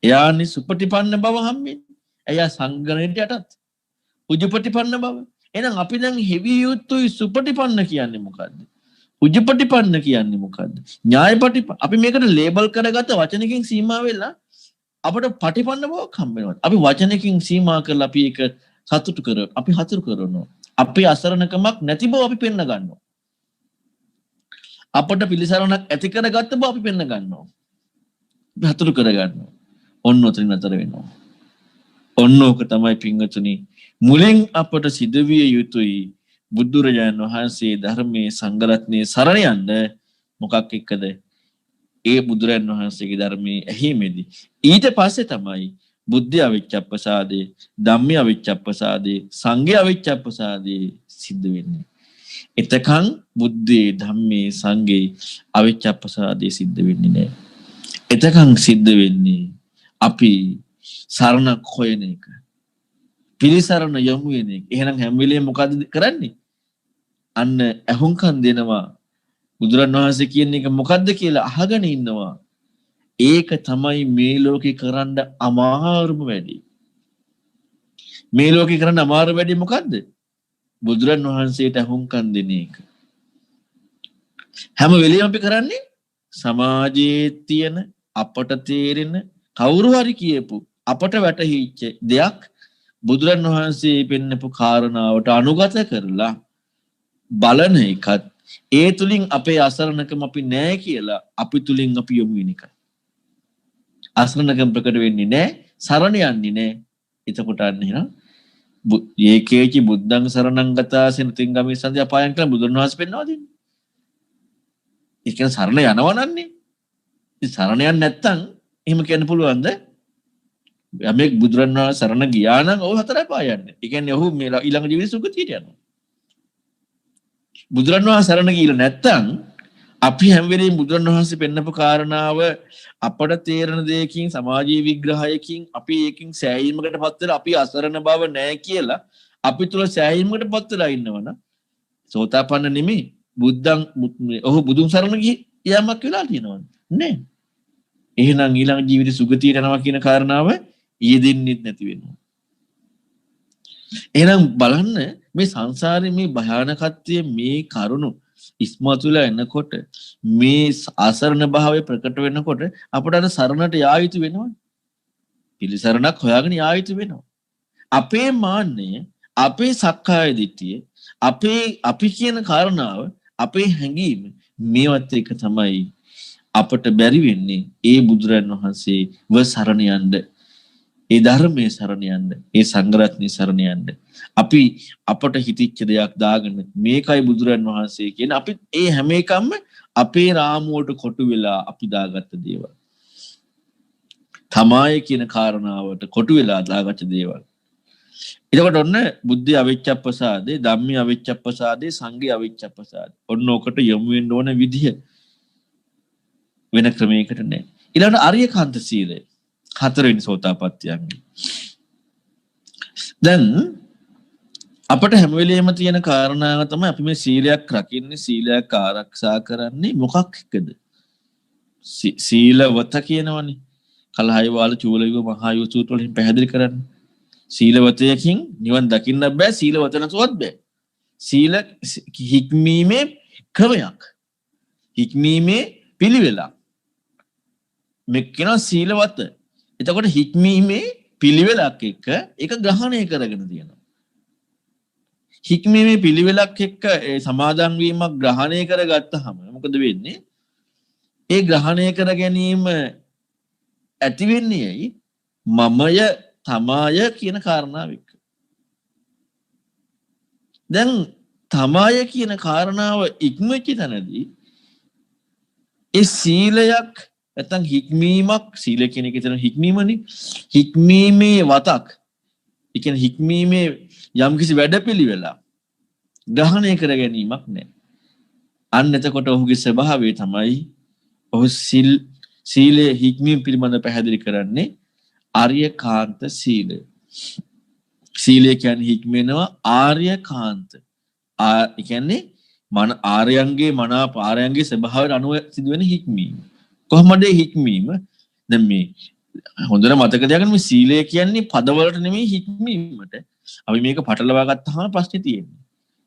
එයානි සුපටිපන්න බව හම්බෙන්නේ. එයා සංගණයට යටත්. උජුපටිපන්න බව. එහෙනම් අපි දැන් හෙවි යුතුයි සුපටිපන්න කියන්නේ මොකද්ද? උජුපටිපන්න කියන්නේ මොකද්ද? ඥායපටිප අපි මේකට ලේබල් කරගත්ත වචනකින් සීමා වෙලා අපිට පටිපන්න බවක් හම්බ වෙනවා. අපි වචනකින් සීමා කරලා අපි ඒක සතුටු කරනවා. අපි හතුරු කරනවා. අපේ අසරණකමක් නැති බව අපි පෙන්න ගන්නවා. අපට පිළිසරණක් ඇති කරගත්ත බව අපි පෙන්න ගන්නවා. අපි හතුරු කරගන්නවා. ඔන්න ඔතනින් අතර වෙනවා. ඔන්න ඕක තමයි පින්වතුනි මුලින් අපට සිදුවිය යුතුයි බුදුරජාණන් වහන්සේ ධර්මයේ සංඝරත්නයේ සරණ යන්න මොකක් එක්කද? ඒ බුදුරජාණන් වහන්සේගේ ධර්මයේ ඇහිමේදී ඊට පස්සේ තමයි බුද්ධ අවිච්ඡප්පසාදේ, ධම්ම අවිච්ඡප්පසාදේ, සංඝ අවිච්ඡප්පසාදේ සිද්ධ වෙන්නේ. එතකන් බුද්ධේ, ධම්මේ, සංඝේ අවිච්ඡප්පසාදේ සිද්ධ වෙන්නේ නැහැ. එතකන් සිද්ධ වෙන්නේ අපි සරණක් හොයන එක. පිළිසරණ යමු වෙන එක. එහෙනම් හැම වෙලේම මොකද කරන්නේ? අන්න අහුම්කම් දෙනවා. බුදුරණන් වහන්සේ කියන එක මොකද්ද කියලා අහගෙන ඉන්නවා. ඒක තමයි මේ ලෝකේ කරන්න අමාරුම වැඩි. මේ ලෝකේ කරන්න අමාරු වැඩි මොකද්ද? බුදුරණන් වහන්සේට අහුම්කම් දෙන එක. හැම වෙලේම අපි කරන්නේ සමාජයේ තියෙන අපට තේරෙන කවුරු හරි කියපු අපට වැටහිච්ච දෙයක් බුදුරණන් වහන්සේ පෙන්නපු කාරණාවට අනුගත කරලා බලන එකත් ඒ තුලින් අපේ අසරණකම අපි නෑ කියලා අපි තුලින් අපි යොමු වෙන එක. අසරණකම ප්‍රකට වෙන්නේ නෑ, සරණ යන්නේ නෑ. එතකොට අන්න එහෙනම් ඒකේචි බුද්ධං සරණං ගතාසෙන තින්ගමේ සන්ධි අපායන් කියලා බුදුරණන් වහන්සේ පෙන්වා දෙන්නේ. ඒ කියන්නේ සරණ යනවා නන්නේ. ඉතින් සරණ යන්නේ නැත්තම් එහෙම කියන්න පුළුවන්ද? යමෙක් බුදුරණන් වහන්සේ සරණ ගියා නම් ඔහු හතර පාය යන්නේ. ඒ කියන්නේ ඔහු මේ ඊළඟ ජීවිතේ සුගතියට යනවා. බුදුරණන් වහන්සේ සරණ ගිහිල්ලා නැත්තම් අපි හැම වෙලේම බුදුරණන් වහන්සේ පෙන්නපු කාරණාව අපට තේරෙන දෙයකින් සමාජීය විග්‍රහයකින් අපි ඒකින් සෑහීමකටපත් වෙලා අපි අසරණ බව නැහැ කියලා අපි තුල සෑහීමකටපත් වෙලා ඉන්නවනම් සෝතාපන්න නෙමෙයි බුද්ධං ඔහු බුදුන් සරණ ගියාමක් වෙලා තියෙනවද? නෑ. එහෙනම් ඊළඟ ජීවිතේ සුගතියට යනවා කියන කාරණාව යෙදෙන්නෙත් නැති වෙනවා. එහෙනම් බලන්න මේ සංසාරේ මේ භයානකත්වයේ මේ කරුණු ඉස්මතුලා එනකොට මේ අසරණ භාවය ප්‍රකට වෙනකොට අපට අර සරණට යා යුතු වෙනවා. පිළිසරණක් හොයාගෙන යා යුතු වෙනවා. අපේ මාන්නය, අපේ සක්කාය දිට්ඨිය, අපි කියන කාරණාව, අපේ හැඟීම මේවත් එක තමයි අපට බැරි වෙන්නේ ඒ බුදුරන් වහන්සේ සරණ යන්න, ඒ ධර්මයේ සරණ යන්න, ඒ සංඝරත්නයේ සරණ යන්න. අපි අපට හිතිච්ච දෙයක් දාගෙන මේකයි බුදුරන් වහන්සේ කියන අපි ඒ හැම එකම අපේ රාමුවට කොටු වෙලා අපි දාගත්ත දේවල්. තමයි කියන කාරණාවට කොටු වෙලා දාගත්ත දේවල්. එතකොට ඔන්න බුද්ධ අවිච්ඡප්පසාදේ, ධම්ම අවිච්ඡප්පසාදේ, සංඝ අවිච්ඡප්පසාදේ. ඔන්න ඔකට යොමු වෙන්න ඕන විදිය වෙන ක්‍රමයකට නෑ. ඊළඟට අරියකාන්ත සීලය. හතරවෙනි සෝතාපට්ටියන්ගේ. දැන් අපට හැම වෙලේම තියෙන කාරණාව තමයි අපි මේ සීලයක් රකින්නේ, සීලයක් ආරක්ෂා කරන්නේ මොකක් එක්කද? සීලවත කියනවනේ. කලහයි වාල චූලවිව මහා යෝසූත් වලින් පැහැදිලි කරන්නේ. සීලවතයකින් නිවන් දකින්න බෑ, සීලවත නැතුවත් බෑ. සීල හික්මීමේ ක්‍රමයක්. හික්මීමේ පිළිවෙලක්. මේ කියන සීලවත. එතකොට හික්මීමේ පිළිවෙලක් එක්ක ඒක ග්‍රහණය කරගෙන තියෙනවා. හික්මීමේ පිළිවෙලක් එක්ක ඒ සමාදන් වීමක් ග්‍රහණය කරගත්තාම මොකද වෙන්නේ? ඒ ග්‍රහණය කර ගැනීම ඇති වෙන්නේ ඇයි? මමය තමාය කියන කාරණාව එක්ක. දැන් තමාය කියන කාරණාව ඉක්මෙච්ච තැනදී ඒ සීලයක් නැත්නම් හික්මීමක්, සීල කියන එක කියන හික්මීමනේ, හික්මීමේ වතක්. ඒ කියන්නේ හික්මීමේ යම්කිසි වැඩපිළිවෙලක් ග්‍රහණය කර ගැනීමක් නැහැ. අන්න එතකොට ඔහුගේ ස්වභාවය තමයි ඔහු සීලයේ හික්මීම පිළිබඳව පැහැදිලි කරන්නේ ආර්යකාන්ත සීලය. සීලය කියන්නේ හික්මෙනවා ආර්යකාන්ත. ඒ කියන්නේ ආර්යයන්ගේ මනාප ආර්යයන්ගේ ස්වභාවයට අනුව සිදුවෙන හික්මීම. කොහොමද හික්මීම? දැන් මේ හොඳට මතක තියාගන්න මේ සීලය කියන්නේ පදවලට නෙමෙයි හික්මීමට. අපි මේක පටලවා ගත්තාම ප්‍රශ්නේ තියෙන්නේ.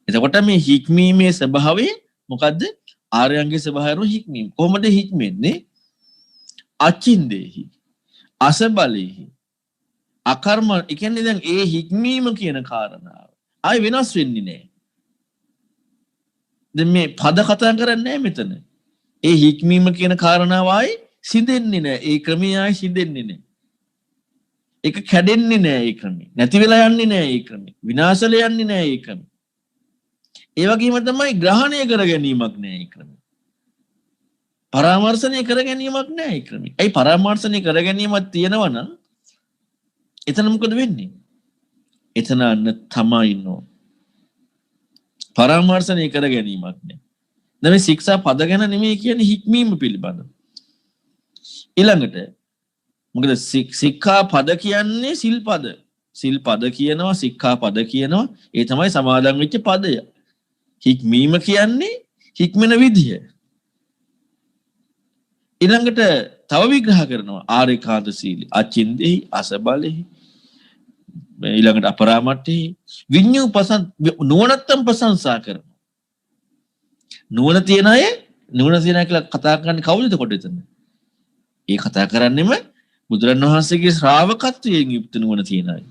එතකොට මේ හික්මීමේ ස්වභාවය මොකද්ද? ආර්යයන්ගේ ස්වභාවය හික්මීම. කොහොමද හික්මෙන්නේ? අචින්දේහි, අසබලෙහි, අකර්ම. ඒ කියන්නේ දැන් ඒ හික්මීම කියන කාරණාව ආයි වෙනස් වෙන්නේ නැහැ. දැන් මේ පද කතා කරන්නේ නැහැ මෙතන. ඒ හික්මීම කියන කාරණාව ආයි සිඳෙන්නේ නැහැ. ඒ ක්‍රමයේ ආයි සිඳෙන්නේ නැහැ. ඒක කැඩෙන්නේ නැහැ ඒ ක්‍රමේ. නැති වෙලා යන්නේ නැහැ ඒ ක්‍රමේ. විනාශල යන්නේ නැහැ ඒ ක්‍රමේ. ඒ වගේම තමයි ග්‍රහණය කර ගැනීමක් නැහැ ඒ ක්‍රමේ. පරාමර්ශනය කර ගැනීමක් නැහැ ඒ ක්‍රමේ. ඒ පරාමර්ශනය කර ගැනීමක් තියෙනවා නම් එතන මොකද වෙන්නේ? එතන අන්න තමයි ඉන්නෝ. පරාමර්ශනය කර ගැනීමක් නැහැ. දැන් මේ ශික්ෂා පද ගැන නෙමෙයි කියන්නේ හික්මීම පිළිබඳව. ඊළඟට මොකද සික්ඛා පද කියන්නේ සිල්පද. සිල්පද කියනවා, සික්ඛා පද කියනවා. ඒ තමයි සමාදන් වෙච්ච පදය. හික්මීම කියන්නේ හික්මන විදිය. ඊළඟට තව විග්‍රහ කරනවා ආරේකාන්ත සීලී, අචින්දෙහි, අසබලෙහි, ඊළඟට අපරාමට්ඨෙහි, විඤ්ඤු නුවණත්තම් ප්‍රශංසා කරනවා. නුවණ තියන අය නුවණ තියන කියලා කතා කරන්නේ කවුද එතකොට එතන? ඒ කතා කරන්නේම බුදුරණවහන්සේගේ ශ්‍රාවකත්වයෙන් යුක්ත නුවණ තියන අය.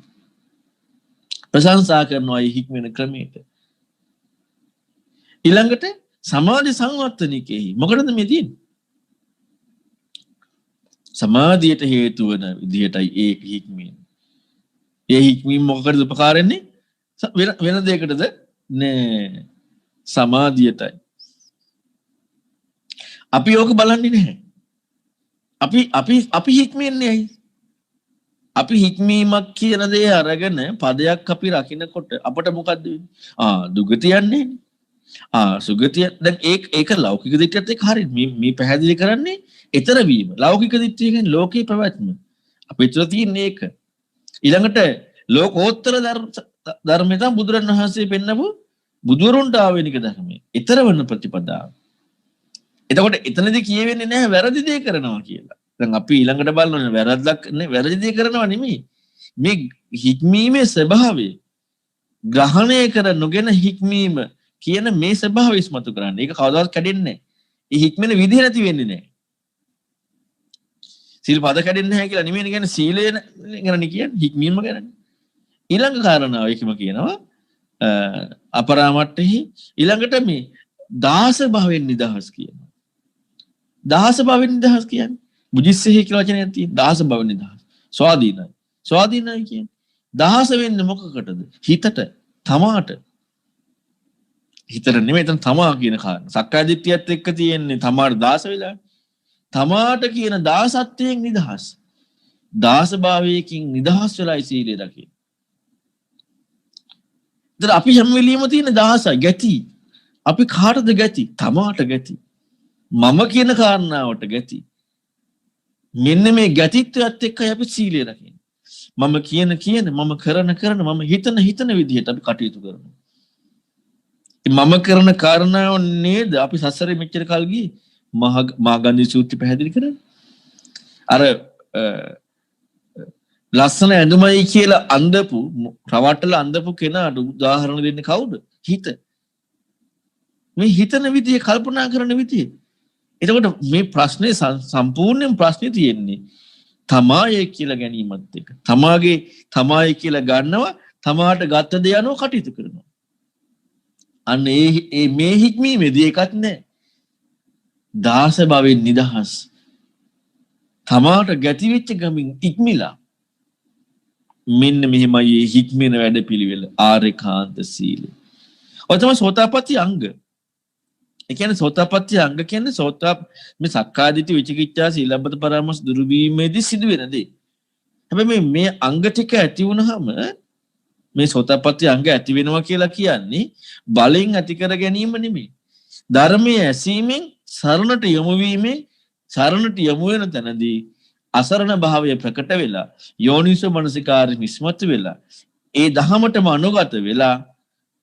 ප්‍රශංසා කරනවා ඒ හික්මන ක්‍රමයට. ඊළඟට සමාධි සංවර්ධනිකෙහි මොකටද මේ තියෙන්නේ? සමාධියට හේතු වන විදිහටයි ඒ හික්මීම. ඒ හික්මීම මොකකටද උපකාර වෙන්නේ? වෙන දෙයකටද නෑ, සමාධියටයි. අපි ඕක බලන්නේ නැහැ. අපි හික්මන්නේ ඇයි? අපි හික්මීමක් කියන දේ අරගෙන පදයක් අපි රකින්නකොට අපට මොකද්ද වෙන්නේ? දුගතිය යන්නේ. සුගතිය. දැන් ඒක ලෞකික දිට්ඨියත් එක්ක හරියි. මේ පැහැදිලි කරන්නේ ඊතර වීම. ලෞකික දිට්ඨිය කියන්නේ ලෝකේ පැවැත්ම. අපේ තුල තියෙන ඒක. ඊළඟට ලෝකෝත්තර ධර්මය තමයි බුදුරණවහන්සේ පෙන්නපු බුදුරුන්ට ආවෙනික ධර්මය. ඊතර වෙන ප්‍රතිපදාව. එතකොට එතනදී කියවෙන්නේ නැහැ වැරදි දේ කරනවා කියලා. දැන් අපි ඊළඟට බලනවා වැරද්දක් නේ, වැරදි දේ කරනවා නෙමෙයි. මේ හික්මීමේ ස්වභාවය ග්‍රහණය කර නොගෙන හික්මීම කියන මේ ස්වභාවය ඉස්මතු කරන්නේ. ඒක කවදාවත් කැඩෙන්නේ නැහැ. ඒ හික්මන විදිහ නැති වෙන්නේ නැහැ. සීල් පද කැඩෙන්නේ නැහැ කියලා නෙමෙයි කියන්නේ, සීලය ගැන කියන්නේ හික්මීම ගැන. ඊළඟ කාරණාව ඒකම කියනවා අපරාමට්ඨෙහි. ඊළඟට මේ දාස භවෙන් නිදහස් කියනවා. දාස භවෙන් නිදහස් කියන්නේ බුජිස්සෙහි කියලා වචනයක් තියෙනවා. දාස භවෙන් නිදහස්. ස්වාධීනයි. ස්වාධීනයි කියන්නේ දහස වෙන්නේ මොකකටද? හිතට, තමාට. හිතට නෙමෙයි එතන තමා කියන කාරණා. සක්කාය දිට්ඨියත් එක්ක තියෙන්නේ තමාට දාස වෙලා. තමාට කියන දාසත්වයෙන් නිදහස්. දාස භාවයකින් නිදහස් වෙලායි සීලය දකින්නේ. දැන් අපි හැම වෙලෙම තියෙන දාසයි ගැති. අපි කාටද ගැති? තමාට ගැති. මම කියන කාරණාවට ගැති. මෙන්න මේ ගැතිත්වයත් එක්කයි අපි සීලය රකින්නේ. මම කියන මම කරන මම හිතන විදිහට අපි කටයුතු කරනවා. මම කරන කාරණාව නේද අපි සසරේ මෙච්චර කල් ගියේ මාගන්ධි සූත්‍රය පැහැදිලි කරන්නේ. අර ලස්සන ඇඳුමයි කියලා අඳපු රවට්ටලා අඳපු කෙනාට උදාහරණ දෙන්නේ කවුද? හිත. මේ හිතන විදිය, කල්පනා කරන විදිය. එතකොට මේ ප්‍රශ්නේ සම්පූර්ණයෙන් ප්‍රශ්නේ තියෙන්නේ තමාය කියලා ගැනීමත් එක්ක. තමාය කියලා ගන්නවා, තමාට ගත්ත දේ අනුව කටයුතු කරනවා. අන්න ඒ මේ හික්මීමේදී එකක් නැහැ. දාස භවෙන් නිදහස්. තමාට ගැති වෙච්ච ගමින් ඉක්මිලා. මෙන්න මෙහෙමයි හික්මන වැඩපිළිවෙල ආරේකාන්ත සීලය. ඔය තමයි සෝතාපට්ටි අංග. ඒ කියන්නේ සෝතාපට්ටි අංග කියන්නේ මේ සක්කාදිට්ඨි විචිකිච්ඡා සීලබ්බත පරාමාස දුරු වීමේදී සිදුවෙන දේ. හැබැයි මේ අංග ටික ඇති වුනහම මේ සෝතාපට්ටි අංග ඇති වෙනවා කියලා කියන්නේ බලෙන් ඇති කර ගැනීම නෙමෙයි. ධර්මයේ ඇසීමෙන් සරණට යොමු වීමෙන් සරණට යොමු වෙන තැනදී අසරණ භාවය ප්‍රකට වෙලා යෝනිසෝ මනසිකාරය නිස්මතු වෙලා ඒ දහමටම අනුගත වෙලා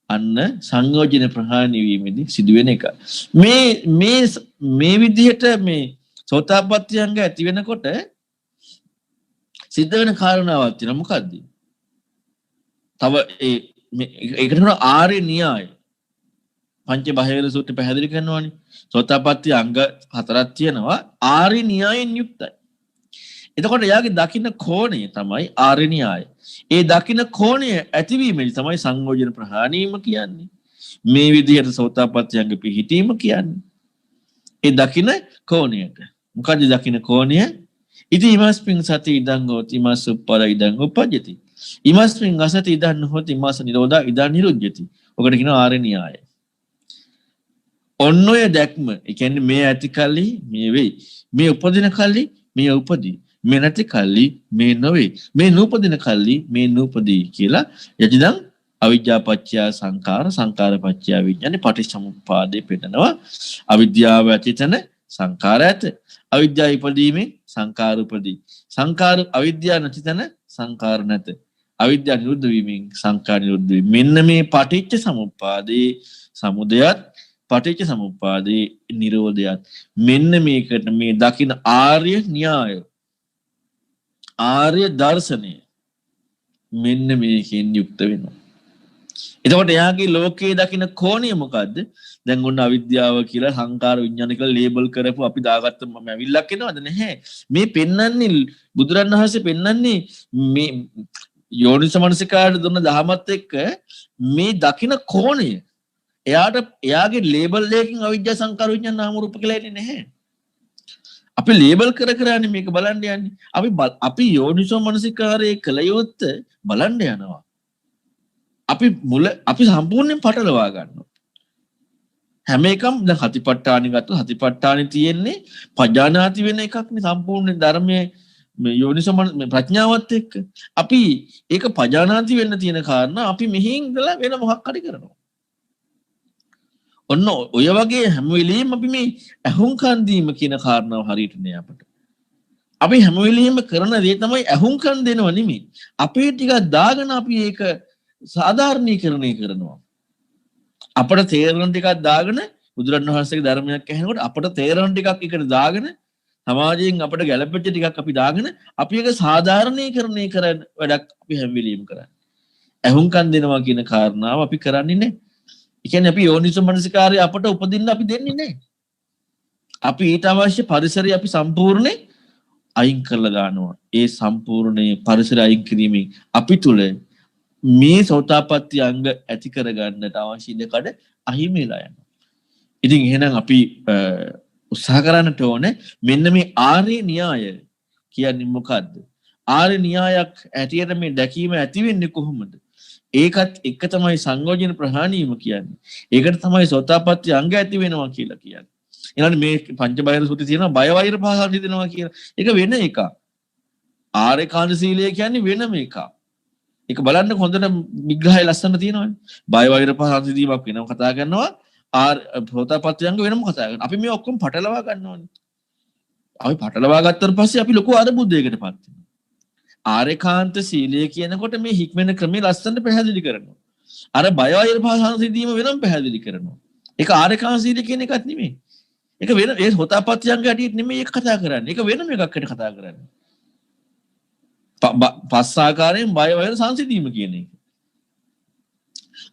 අන්න සංයෝජන ප්‍රහාණය වීමේදී සිදුවෙන එක. මේ විදිහට මේ සෝතාපට්ටි අංග ඇති වෙනකොට සිද්ධ වෙන කාරණාවක් තියෙනවා. මොකද්ද? තව ඒකට කියන ආර්ය න්‍යාය. පංච බාහිර සූත්‍රය පැහැදිලි කරනවානේ. සෝතාපට්ටි අංග 4ක් තියෙනවා ආර්ය න්‍යායෙන් යුක්තයි. එතකොට එයාගේ දකින්න කෝණය තමයි ආර්ය න්‍යාය. ඒ දකින්න කෝණය ඇතිවීමෙන් තමයි සංයෝජන ප්‍රහාණීම කියන්නේ. මේ විදිහට සෝතාපට්ටි අංග පිහිටීම කියන්නේ. ඒ දකින්න කෝණයට. මොකද දකින්න කෝණය ඉති ඉමස්මින් සති ඉදං හෝති ඉමස් උප්පර ඉදං උපජ්ජති. ඉමස්මින් අසති ඉදං හෝති ඉමස් නිරෝධා ඉදං නිරුද්ධති. ඔකට කියනවා ආර්ය න්‍යාය. ඔන්න ඔය දැක්ම, ඒ කියන්නේ මේ ඇති කල්ලි මේ වෙයි. මේ උපදින කල්ලි මේ උපදී. මේ නැති කල්ලි මේ නොවේ. මේ නූපදින කල්ලි මේ නූපදී කියලා යදිදන් අවිද්‍යා පත්‍ය සංකාර සංකාර පත්‍ය විඥානේ පටිච්චසමුප්පාදේ පෙන්නනවා. අවිද්‍යාව ඇතිතන සංකාර ඇත. අවිද්‍යාව ඉපදීමේ සංකාර උපදී. සංකාර අවිද්‍යාව නැතිතන සංකාර නැත. අවිද්‍යාව නිරුද්ධ වීමෙන් සංකාර නිරුද්ධ වේ. මෙන්න මේ පටිච්චසමුප්පාදේ සමුදයත් පටිච්ච සමුප්පාදේ නිරෝධයත් මෙන්න මේකට මේ දකින ආර්ය න්‍යාය ආර්ය දර්ශනය මෙන්න මේකෙන් යුක්ත වෙනවා. එතකොට එයාගේ ලෝකයේ දකින කෝණය මොකද්ද? දැන් ඔන්න අවිද්‍යාව කියලා සංකාර විඥාන කියලා ලේබල් කරපු අපි දාගත්ත මම ඇවිල්ලක් එනවද නැහැ. මේ පෙන්වන්නේ බුදුරණවහන්සේ පෙන්වන්නේ මේ යෝනිසමනසිකාරට දුන්න දහමත් එක්ක මේ දකින කෝණය එයාගේ ලේබල් එකකින් අවිද්‍යා සංකාර විඥාන නාම රූප කියලා එන්නේ නැහැ. අපි ලේබල් කර කරන්නේ මේක බලන්න යන්නේ. අපි යෝනිසෝ මනසිකාරයේ කළ යුත්තේ බලන්න යනවා. අපි සම්පූර්ණයෙන් පටලවා ගන්නවා. හැම එකම දැන් හතිපට්ඨානෙ ගත්තොත් හතිපට්ඨානෙ තියෙන්නේ පජානාති වෙන එකක් නේ සම්පූර්ණ ධර්මයේ යෝනිසෝ ප්‍රඥාවත් එක්ක. අපි ඒක පජානාති වෙන්න තියෙන කාරණා අපි මෙහින් ඉඳලා වෙන මොකක් හරි කරනවා. ඔන්න ඔය වගේ හැම වෙලෙම අපි මේ අහුම්කන් දීම කියන කාරණාව හරියට නෑ අපට. අපි හැම වෙලෙම කරන දේ තමයි අහුම්කන් දෙනව නෙමෙයි. අපේ ටිකක් දාගෙන අපි ඒක සාධාරණීකරණය කරනවා. අපට තේරෙන ටිකක් දාගෙන බුදුරණවහන්සේගේ ධර්මයක් ඇහෙනකොට අපට තේරෙන ටිකක් එකට දාගෙන සමාජයෙන් අපට ගැළපෙච්ච ටිකක් අපි දාගෙන අපි ඒක සාධාරණීකරණය කරන වැඩක් අපි හැම වෙලෙම කරන්නේ. අහුම්කන් දෙනවා කියන කාරණාව අපි කරන්නේ නෑ. ඒ කියන්නේ අපි යෝනිසෝ මනසිකාරය අපට උපදින්න අපි දෙන්නේ නැහැ. අපි ඊට අවශ්‍ය පරිසරය අපි සම්පූර්ණයෙන් අයින් කරලා දානවා. ඒ සම්පූර්ණයේ පරිසරය අයින් කිරීමෙන් අපි තුල මේ සෝතාපට්ටි අංග ඇති කරගන්නට අවශ්‍ය ඉඩකඩ අහිමි වෙලා යනවා. ඉතින් එහෙනම් අපි උත්සාහ කරන්නට ඕනේ මෙන්න මේ ආර්ය න්‍යාය කියන්නේ මොකද්ද? ආර්ය න්‍යායක් ඇටියට මේ දැකීම ඇති වෙන්නේ කොහොමද? ඒකත් එක තමයි සංයෝජන ප්‍රහාණීම කියන්නේ. ඒකට තමයි සෝතාපට්ටි අංග ඇති වෙනවා කියලා කියන්නේ. ඊළඟට මේ පංච බාහිර සුති තියෙනවා බය වෛර පහසක් හිතෙනවා කියලා. ඒක වෙන එකක්. ආර්යකාන්ත සීලය කියන්නේ වෙනම එකක්. ඒක බලන්න හොඳට විග්‍රහය ලස්සන තියෙනවානේ. බය වෛර පහසක් හිතීමක් වෙනම කතා කරනවා. සෝතාපට්ටි අංග වෙනම කතා කරනවා. අපි මේ ඔක්කොම පටලවා ගන්නවානේ. අපි පටලවා ගත්තට පස්සේ අපි ලොකු අරබුදයකටපත් වෙනවා. ආර්යකාන්ත සීලය කියනකොට මේ හික්මන ක්‍රමයේ ලස්සනට පැහැදිලි කරනවා. අර බය වෛර පහසක් හිතීම වෙනම පැහැදිලි කරනවා. ඒක ආර්යකාන්ත සීලය කියන එකක් නෙමෙයි. ඒක වෙන ඒ සෝතාපට්ටි අංග ඇටියෙත් නෙමෙයි ඒක කතා කරන්නේ. ඒක වෙනම එකක් හැට කතා කරන්නේ. පස් ආකාරයෙන් බය වෛර සංසිඳීම කියන එක.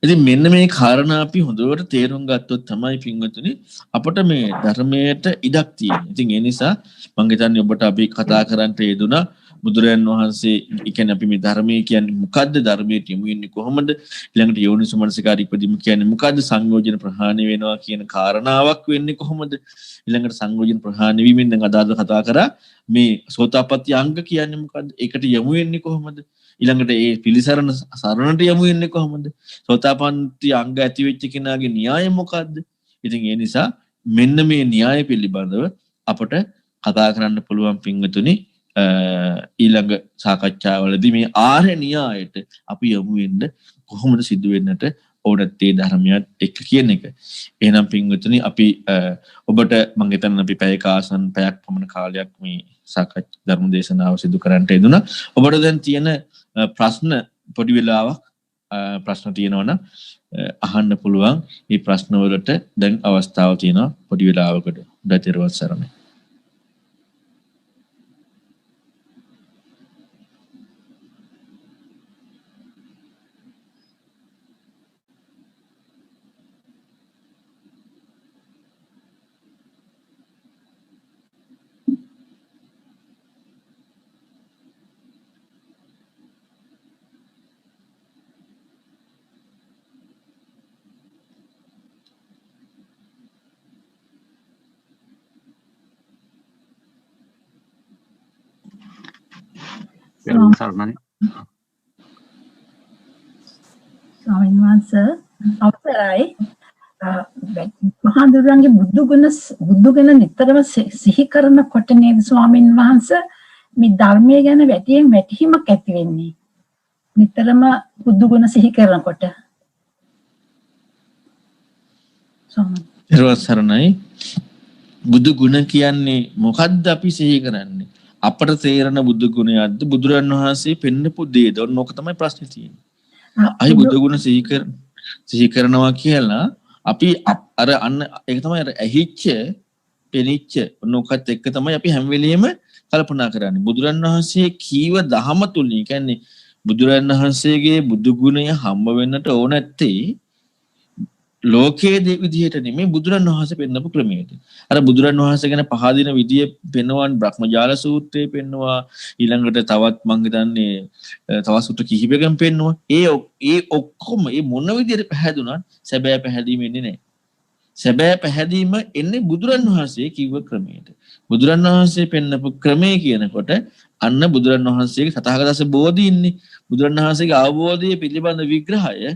ඉතින් මෙන්න මේ කාරණා අපි හොඳට තේරුම් ගත්තොත් තමයි පින්වතුනි අපට මේ ධර්මයට ඉඩක් තියෙන්නේ. ඉතින් ඒ නිසා මම හිතන්නේ ඔබට අපි කතා කරන්නට යෙදුනා බුදුරයන් වහන්සේ කියන්නේ අපි මේ ධර්මයේ කියන්නේ මොකද්ද ධර්මයට යොමු වෙන්නේ කොහොමද ඊළඟට යෝනිසෝ මනසිකාර ඉදීම කියන්නේ මොකද්ද සංයෝජන ප්‍රහාණය වෙනවා කියන කාරණාවක් වෙන්නේ කොහොමද ඊළඟට සංයෝජන ප්‍රහාණය වීමෙන් දැන් අදාළ කතා කරා මේ සෝතාපට්ටි අංග කියන්නේ මොකද්ද ඒකට යොමු වෙන්නේ කොහොමද ඊළඟට ඒ පිළිසරණ සරණට යොමු වෙන්නේ කොහොමද සෝතාපට්ටි අංග ඇති වෙච්ච කෙනාගේ න්‍යාය මොකද්ද ඉතින් ඒ නිසා මෙන්න මේ න්‍යාය පිළිබඳව අපට කතා කරන්න පුළුවන් පින්වතුනි ඊළඟ සාකච්ඡාවලදී මේ ආර්ය න්‍යායට අපි යොමු වෙන්න කොහොමද සිදු වෙන්නට ඕනත් ඒ ධර්මයත් එක්ක කියන එක. එහෙනම් පින්වතුනි අපි ඔබට මම හිතන්නේ අපි පැයක ආසන්න පැයක් පමණ කාලයක් මේ සාකච්ඡා ධර්ම දේශනාව සිදු කරන්නට යෙදුණා. ඔබට දැන් තියෙන ප්‍රශ්න පොඩි වෙලාවක් ප්‍රශ්න තියෙනවා නම් අහන්න පුළුවන්. මේ ප්‍රශ්න වලට දැන් අවස්ථාව තියෙනවා පොඩි වෙලාවකට. දතිරවත් සරණයි. සරණයි. ස්වාමීන් වහන්සේ අවසරයි. මහඳුරන්ගේ බුදු ගුණ නිතරම සිහි කරනකොට නේද ස්වාමීන් වහන්සේ මේ ධර්මය ගැන වැටහීමක් ඇති වෙන්නේ. නිතරම බුදු ගුණ සිහි කරනකොට. සරණයි. බුදු ගුණ කියන්නේ මොකද්ද අපි සිහි කරන්නේ? අපට තේරෙන බුදු ගුණයක්ද බුදුරන් වහන්සේ පෙන්නපු දේද? ඔන්නෝක තමයි ප්‍රශ්නේ තියෙන්නේ. අයි බුදු ගුණ සිහි කරනවා කියලා අපි අර අන්න ඒක තමයි අර ඇහිච්ච පෙනිච්ච ඔන්නෝකත් එක්ක තමයි අපි හැම වෙලෙම කල්පනා කරන්නේ. බුදුරන් වහන්සේ කීව දහම තුලින් කියන්නේ බුදුරන් වහන්සේගේ බුදු ගුණය හම්බ වෙන්නට ඕන නැත්තේ ලෝකයේ විදිහට නෙමෙයි බුදුරන් වහන්සේ පෙන්නපු ක්‍රමයට. අර බුදුරන් වහන්සේ ගැන පහදින විදිය පෙන්වන බ්‍රහ්මජාල සූත්‍රයේ පෙන්නවා. ඊළඟට තවත් මං හිතන්නේ තවත් සූත්‍ර කිහිපයකින් පෙන්නවා. ඒ ඔක්කොම මේ මොන විදියට පැහැදුනත් සැබෑ පැහැදීම එන්නේ නැහැ. සැබෑ පැහැදීම එන්නේ බුදුරන් වහන්සේ කිව්ව ක්‍රමයට. බුදුරන් වහන්සේ පෙන්නපු ක්‍රමය කියනකොට අන්න බුදුරන් වහන්සේගේ සතහගතස බෝධි ඉන්නේ. බුදුරන් වහන්සේගේ අවබෝධය පිළිබඳ විග්‍රහය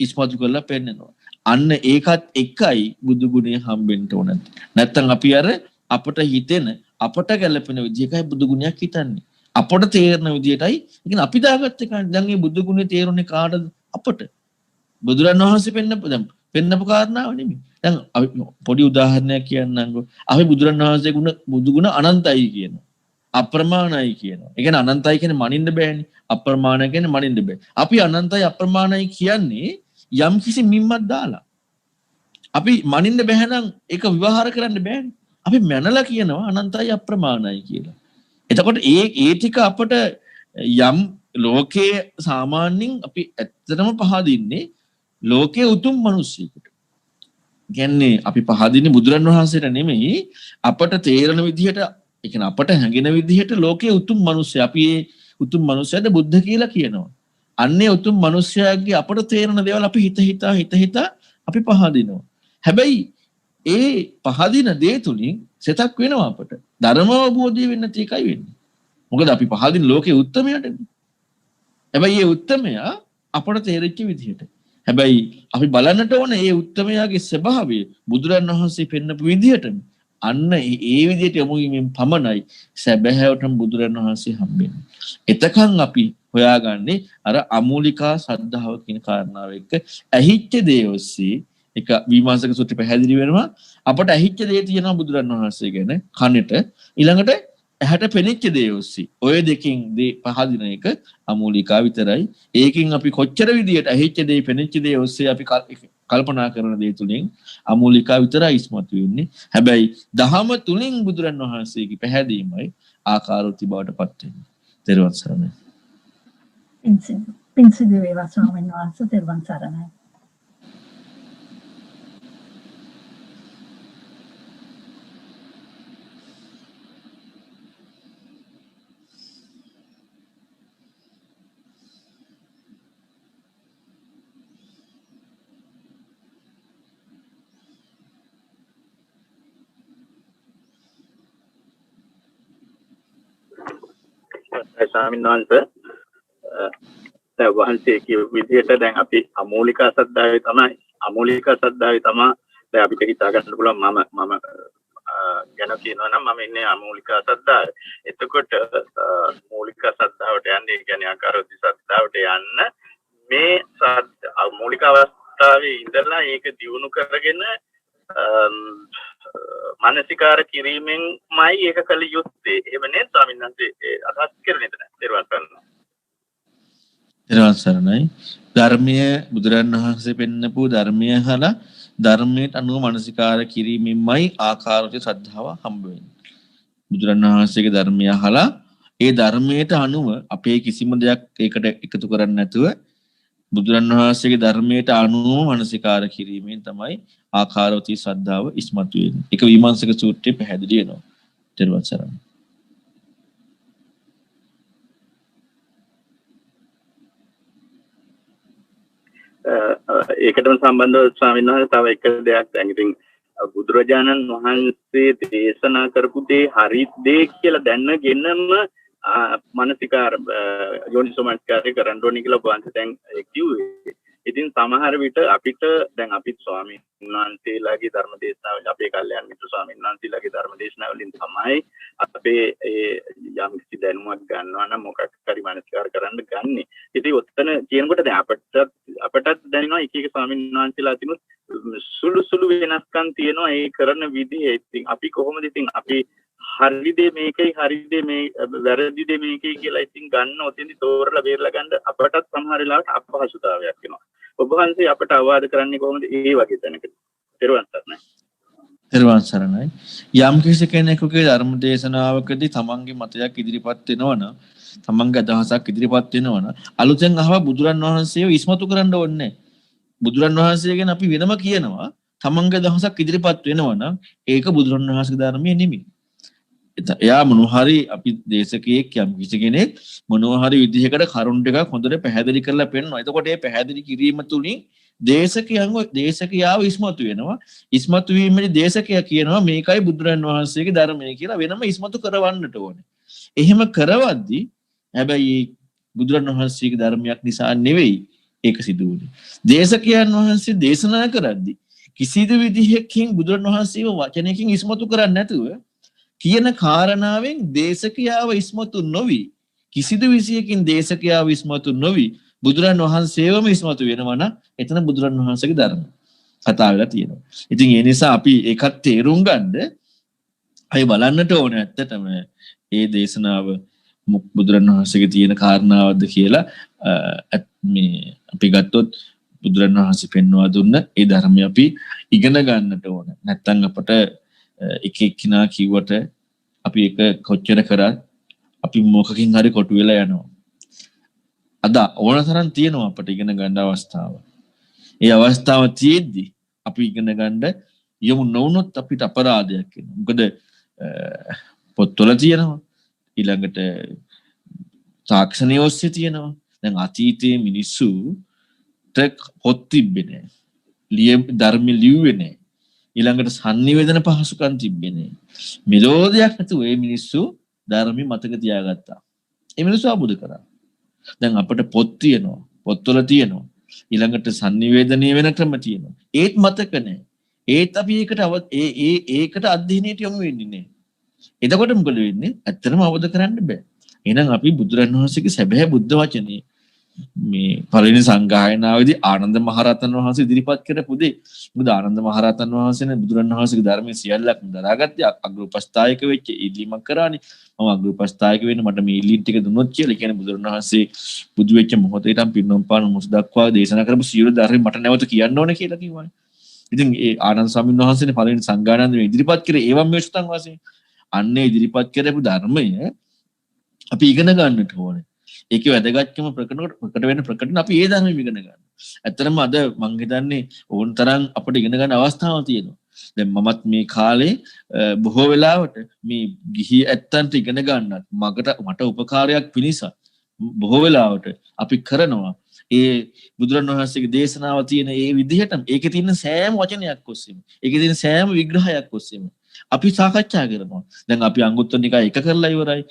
ඉස්මතු කරලා පෙන්නනවා. අන්න ඒකත් එකයි බුදු ගුණය හම්බෙන්න ඕන. නැත්තම් අපි අර අපට හිතෙන අපට ගැළපෙන විදිහකයි බුදු ගුණයක් හිතන්නේ. අපට තේරෙන විදිහටයි. ඒ කියන්නේ අපි දාගත්ත එක දැන් මේ බුදු ගුණේ තේරුනේ කාටද? අපට. බුදුරන් වහන්සේ පෙන්නපු කාරණාව නෙමෙයි. දැන් අපි පොඩි උදාහරණයක් කියන්නම්කෝ. අපි බුදුරන් වහන්සේ බුදු ගුණ අනන්තයි කියනවා. අප්‍රමාණයි කියනවා. ඒ කියන්නේ අනන්තයි කියන්නේ මනින්න බෑනේ. අප්‍රමාණ කියන්නේ මනින්න බෑ. අපි අනන්තයි අප්‍රමාණයි කියන්නේ යම් කිසි මිම්මක් දාලා. අපි මනින්න බෑ නම් ඒක විවහාර කරන්න බෑනේ. අපි මැනලා කියනවා අනන්තයි අප්‍රමාණයි කියලා. එතකොට ඒ ටික අපට යම් ලෝකයේ සාමාන්‍යයෙන් අපි ඇත්තටම පහදින්නේ ලෝකයේ උතුම් මිනිස්සුෙකුට. කියන්නේ අපි පහදින්නේ බුදුරන් වහන්සේට නෙමෙයි අපට තේරෙන විදිහට ඒ කියන්නේ අපට හැඟෙන විදිහට ලෝකයේ උතුම් මිනිස්සු. අපි ඒ උතුම් මිනිස්සයාද බුද්ධ කියලා කියනවා. අන්නේ උතුම් මිනිස්සයාගේ අපට තේරෙන දේවල් අපි හිත අපි පහදිනවා. හැබැයි ඒ පහදින දේ තුලින් සෙතක් වෙනවා අපට. ධර්ම අවබෝධය වෙන්න තේකයි වෙන්නේ. මොකද අපි පහදින ලෝකයේ උත්තමයටනේ. හැබැයි ඒ උත්තමයා අපට තේරිච්ච විදිහට. හැබැයි අපි බලන්නට ඕනේ මේ උත්තමයාගේ ස්වභාවය බුදුරන් වහන්සේ පෙන්නපු විදිහටම. අන්න ඒ විදිහට යමු වීමෙන් පමණයි සැබෑවටම බුදුරන් වහන්සේ හම්බෙන්නේ. එතකන් අපි හොයාගන්නේ අර අමූලිකා ශ්‍රද්ධාව කියන කාරණාව එක්ක ඇහිච්ච දේ ඔස්සේ එක විමාසක සූත්‍රය පැහැදිලි වෙනවා. අපට ඇහිච්ච දේ තියෙනවා බුදුරන් වහන්සේ ගැන කනට. ඊළඟට ඇහැට පෙනෙච්ච දේ ඔස්සේ ඔය දෙකෙන් දේ පහදින එක අමූලිකා විතරයි. ඒකෙන් අපි කොච්චර විදියට ඇහිච්ච දේ පෙනෙච්ච දේ ඔස්සේ අපි කල්පනා කරන දේ තුලින් අමූලිකා විතරයි ඉස්මතු වෙන්නේ. හැබැයි දහම තුලින් බුදුරන් වහන්සේගේ පැහැදීමයි ආකාරෝති බවට පත් වෙන්නේ. තෙරුවන් සරණයි. පින්සිදු වේවා ස්වාමීන් වහන්සේ. තෙරුවන් සරණයි. ස්වාමීන් වහන්සේ වහන්සේ කිය විදිහට දැන් අපි අමූලික සද්ධාවේ තමයි දැන් අපිට හිතා ගන්න පුළුවන් මම ගැන කියනවා නම් මම ඉන්නේ අමූලික සද්ධාවේ. එතකොට මූලික සද්ධාවට යන්නේ කියන්නේ ආකාරෝති සද්ධාවට යන්න මේ මූලික අවස්ථාවේ ඉඳලා ඒක දියුණු කරගෙන මානසිකාර කිරීමෙන්මයි ඒක කළ යුත්තේ. එහෙම නේද ස්වාමීන් වහන්සේ අදහස් කරන්නේ නැත්නම් තෙරුවන් සරණයි. ධර්මයේ බුදුරන් වහන්සේ පෙන්නපු ධර්මය අහලා ධර්මයට අනුව මානසිකාර කිරීමෙන්මයි ආකාරෝති ශ්‍රද්ධාව හම්බ වෙන්නේ. බුදුරන් වහන්සේගේ ධර්මය අහලා ඒ ධර්මයට අනුව අපේ කිසිම දෙයක් ඒකට එකතු කරන්නේ නැතුව බුදුරන් වහන්සේගේ ධර්මයට අනුව මානසිකාර කිරීමෙන් තමයි ආකාරෝති ශ්‍රද්ධාව ඉස්මතු වෙන්නේ. ඒක විමර්ශක සූත්‍රයේ පැහැදිලි වෙනවා. තෙරුවන් සරණයි. ඒකටම සම්බන්ධව ස්වාමීන් වහන්සේ තව එක දෙයක් දැන් ඉතින් බුදුරජාණන් වහන්සේ දේශනා කරපු දේ හරි දේ කියලා දැනගෙනම මානසිකාර යෝනිසෝමනස්කාරය කරන්න ඕනේ කියලා වහන්සේ දැන් කිව්වේ. ඉතින් සමහර විට අපිට දැන් අපිත් ස්වාමීන් වහන්සේලාගේ ධර්ම දේශනාවල අපේ කල්යාණ මිත්‍ර ස්වාමීන් වහන්සේලාගේ ධර්ම දේශනාවලින් තමයි අපේ යම් කිසි දැනුමක් ගන්නවා නම් මොකක් හරි මානසිකාර කරන්න ගන්නෙ. ඉතින් ඔතන කියනකොට දැන් අපටත් දැනෙනවා එක එක ස්වාමීන් වහන්සේලා තිනුත් සුළු වෙනස්කම් තියෙනවා ඒ කරන විදිහ. ඉතින් අපි කොහොමද ඉතින් අපි හරිද මේකයි හරිද මේ වැරදිද මේකයි කියලා ඉතින් ගන්න ඔතෙන්දි තෝරලා බේරලා ගන්න අපටත් සමහර වෙලාවට අපහසුතාවයක් වෙනවා. ඔබ වහන්සේ අපට අවවාද කරන්නේ කොහොමද ඒ වගේ තැනකදී? තෙරුවන් සරණයි. තෙරුවන් සරණයි. යම් කිසි කෙනෙකුගේ ධර්ම දේශනාවකදී තමන්ගේ මතයක් ඉදිරිපත් වෙනවා නම් තමන්ගේ අදහසක් ඉදිරිපත් වෙනවා නම් අලුතෙන් අහව බුදුරන් වහන්සේව ඉස්මතු කරන්න ඕනේ නැහැ. බුදුරන් වහන්සේ ගැන අපි වෙනම කියනවා තමන්ගේ අදහසක් ඉදිරිපත් වෙනවා නම් ඒක බුදුරන් වහන්සේගේ ධර්මයේ නෙමෙයි. එයා මොනවාරි අපි දේශකයෙක් යම් කිසි කෙනෙක් මොනවාරි විදිහකට කරුණ ටිකක් හොඳට පැහැදිලි කරලා පෙන්නනවා. එතකොට මේ පැහැදිලි කිරීම තුලින් දේශකයාව ඉස්මතු වෙනවා. ඉස්මතු වීමේදී දේශකයා කියනවා මේකයි බුදුරන් වහන්සේගේ ධර්මය කියලා වෙනම ඉස්මතු කරවන්නට ඕනේ. එහෙම කරවද්දී හැබැයි බුදුරන් වහන්සේගේ ධර්මයක් නිසා නෙවෙයි ඒක සිදු වුනේ. දේශකයන් වහන්සේ දේශනා කරද්දී කිසිදු විදිහකින් බුදුරන් වහන්සේව වචනයකින් ඉස්මතු කරන්නේ නැතුව කියන කාරණාවෙන් දේශකයාව ඉස්මතු නොවි කිසිදු විදියකින් දේශකයාව ඉස්මතු නොවි බුදුරන් වහන්සේවම ඉස්මතු වෙනවා නම් එතන බුදුරන් වහන්සේගේ ධර්ම කතා වෙලා තියෙනවා. ඉතින් ඒ නිසා අපි ඒකත් තේරුම් ගන්න අය බලන්නට ඕනේ ඇත්තටම මේ දේශනාව බුදුරන් වහන්සේගේ තියෙන කාරණාවක්ද කියලා මේ අපි ගත්තොත් බුදුරන් වහන්සේ පෙන්වා දුන්න ඒ ධර්මය අපි ඉගෙන ගන්නට ඕනේ. නැත්නම් අපට එක එක්කිනා කිව්වට අපි එක කොච්චර කරත් අපි මොකකින් හරි කොටු වෙලා යනවා. අද ඕන තරම් තියෙනවා අපට ඉගෙන ගන්න අවස්ථාව. ඒ අවස්ථාව තියෙද්දි අපි ඉගෙන ගන්න යමු නොවුනොත් අපිට අපරාධයක් වෙනවා. මොකද පොත්වල තියෙනවා ඊළඟට තාක්ෂණයේ ඔස්සේ තියෙනවා. දැන් අතීතයේ මිනිස්සු පොත් තිබ්බේ නැහැ. ධර්ම ලියුවේ නැහැ. ඊළඟට sannivedana පහසුකම් තිබ්බේ නැහැ. මෙලෝදියක් නැතුව මේ මිනිස්සු ධර්මي මතක තියාගත්තා. මේ මිනිස්සු ආબોධ කරා. දැන් අපිට පොත් තියෙනවා. පොත්වල තියෙනවා. ඊළඟට sannivedanaya වෙන ක්‍රම තියෙනවා. ඒත් මතක නැහැ. ඒත් අපි ඒකට අධ්‍යයනයට යොමු වෙන්නේ නැහැ. එතකොට මොකද වෙන්නේ? ඇත්තටම අවබෝධ කරන්න බෑ. එහෙනම් අපි බුදුරන් වහන්සේගේ සැබෑ බුද්ධ වචනේ මේ පළවෙනි සංගායනාවේදී ආනන්ද මහරහතන් වහන්සේ ඉදිරිපත් කරපු දේ. මොකද ආනන්ද මහරහතන් වහන්සේනේ බුදුරන් වහන්සේගේ ධර්මයේ සියල්ලක් දරාගත්තේ අග්‍රෝපස්ථායක වෙච්ච ඉල්ලීමක් කරානේ. මම අග්‍රෝපස්ථායක වෙන්න මට මේ ඉල්ලීම් ටික දුන්නොත් කියලා. කියන්නේ බුදුරන් වහන්සේ බුදු වෙච්ච මොහොතේටම පින්නම් පාන මුස දක්වා දේශනා කරපු සියලු ධර්ම මට නැවත කියන්න ඕනේ කියලා කිව්වානේ. ඉතින් ඒ ආනන්ද ස්වාමීන් වහන්සේනේ පළවෙනි සංගායනාවේ ඉදිරිපත් කරේ ඒවම් මේසුතන් වශයෙන්. අන්නේ ඉදිරිපත් කරපු ධර්මය අපි ඉගෙන ගන්නට ඕනේ. ඒකේ වැදගත්කම ප්‍රකට වෙන ප්‍රකටන අපි ඒ ධර්මෙ ඉගෙන ගන්න. ඇත්තටම අද මං හිතන්නේ ඕන තරම් අපිට ඉගෙන ගන්න අවස්ථාවක් තියෙනවා. දැන් මමත් මේ කාලේ බොහෝ වෙලාවට මේ ගිහි ඇත්තන්ට ඉගෙන ගන්නත් මට උපකාරයක් පිණිස බොහෝ වෙලාවට අපි කරනවා. ඒ බුදුරන් වහන්සේගේ දේශනාව තියෙන ඒ විදිහටම ඒකේ තියෙන සෑම වචනයක් ඔස්සේම ඒකේ තියෙන සෑම විග්‍රහයක් ඔස්සේම අපි සාකච්ඡා කරනවා. දැන් අපි අංගුත්තර නිකාය 1 කරලා ඉවරයි.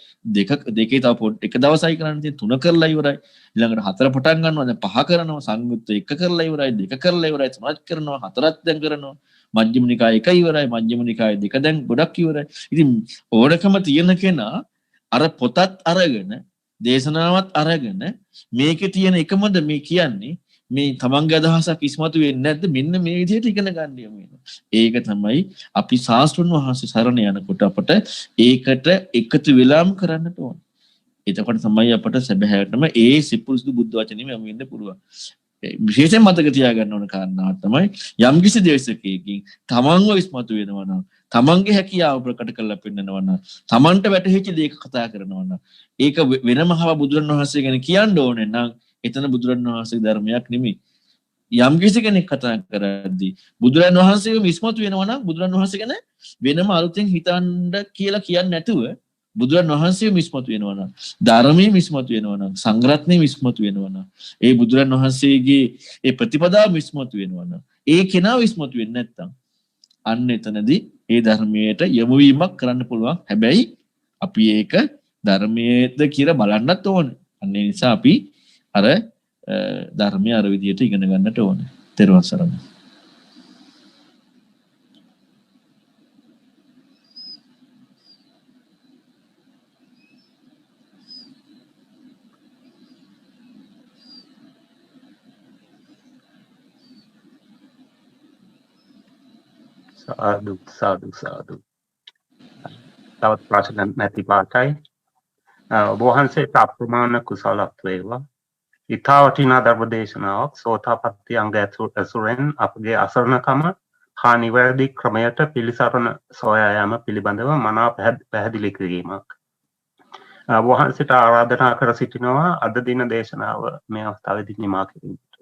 දෙකේ තව එක දවසයි කරන්න තියෙන 3 කරලා ඉවරයි. ඊළඟට 4 පටන් ගන්නවා. දැන් 5 කරනවා. සංයුත්ත 1 කරලා ඉවරයි. 2 කරලා ඉවරයි. 3ක් කරනවා. 4ක් දැන් කරනවා. මජ්ක්‍ධිම නිකාය 1 ඉවරයි. මජ්ක්‍ධිම නිකාය 2 දැන් ගොඩක් ඉවරයි. ඉතින් ඕනකම තියෙන කෙනා අර පොතත් අරගෙන දේශනාවත් අරගෙන මේකේ තියෙන එකමද මේ කියන්නේ මේ තමන්ගේ අදහසක් ඉස්මතු වෙන්නේ නැද්ද මෙන්න මේ විදිහට ඉගෙන ගන්න යමු වෙනවා. ඒක තමයි අපි ශාස්ත්‍රඥ වහන්සේ සරණ යනකොට අපට ඒකට එකතු වෙලාම කරන්නට ඕන. එතකොට තමයි අපට සැබෑවටම ඒ සිපුරුසු බුද්ධ වචනේම යමු වෙන්න පුළුවන්. විශේෂයෙන් මතක තියාගන්න ඕන කාරණාවක් තමයි යම්කිසි දේශකයකින් තමන්ව ඉස්මතු වෙනවා නම් තමන්ගේ හැකියාව ප්‍රකට කරලා පෙන්නනවා නම් තමන්ට වැටහෙච්ච දේ කතා කරනවා නම් ඒක වෙනමව බුදුරණවහන්සේ ගැන කියන්න ඕනේ නම් එතන බුදුරන් වහන්සේගේ ධර්මයක් නෙමෙයි. යම් කිසි කෙනෙක් කතා කරද්දී බුදුරන් වහන්සේව ඉස්මතු වෙනවා නම් බුදුරන් වහන්සේ ගැන වෙනම අලුතෙන් හිතන්න කියලා කියන්නේ නැතුව බුදුරන් වහන්සේව ඉස්මතු වෙනවා නම් ධර්මයේ ඉස්මතු වෙනවා නම් සංග්‍රහණයේ ඉස්මතු වෙනවා නම් ඒ බුදුරන් වහන්සේගේ ඒ ප්‍රතිපදාව ඉස්මතු වෙනවා නම් ඒ කෙනාව ඉස්මතු වෙන්නේ නැත්තම් අන්න එතනදී ඒ ධර්මයට යොමු වීමක් කරන්න පුළුවන්. හැබැයි අපි ඒක ධර්මයේද කියලා බලන්නත් ඕනේ. අන්න ඒ නිසා අපි අර ධර්මය අර විදියට ඉගෙන ගන්නට ඕනේ. තෙරුවන් සරණයි. සාදු සාදු සාදු. තවත් ප්‍රශ්න නැති පාටයි. ඔබ වහන්සේට අප්‍රමාණ කුසලත් වේවා. ඊතා වටිනා ධර්ම දේශනාවක් සෝතාපට්ටි අංග ඇසුරෙන් අපගේ අසරණකම හා නිවැරදි ක්‍රමයට පිළිසරණ සොයා යාම පිළිබඳව මනා පැහැදිලි කිරීමක්. ඔබ වහන්සේට ආරාධනා කර සිටිනවා අද දින දේශනාව මේ අවස්ථාවේදී නිමා කිරීමට.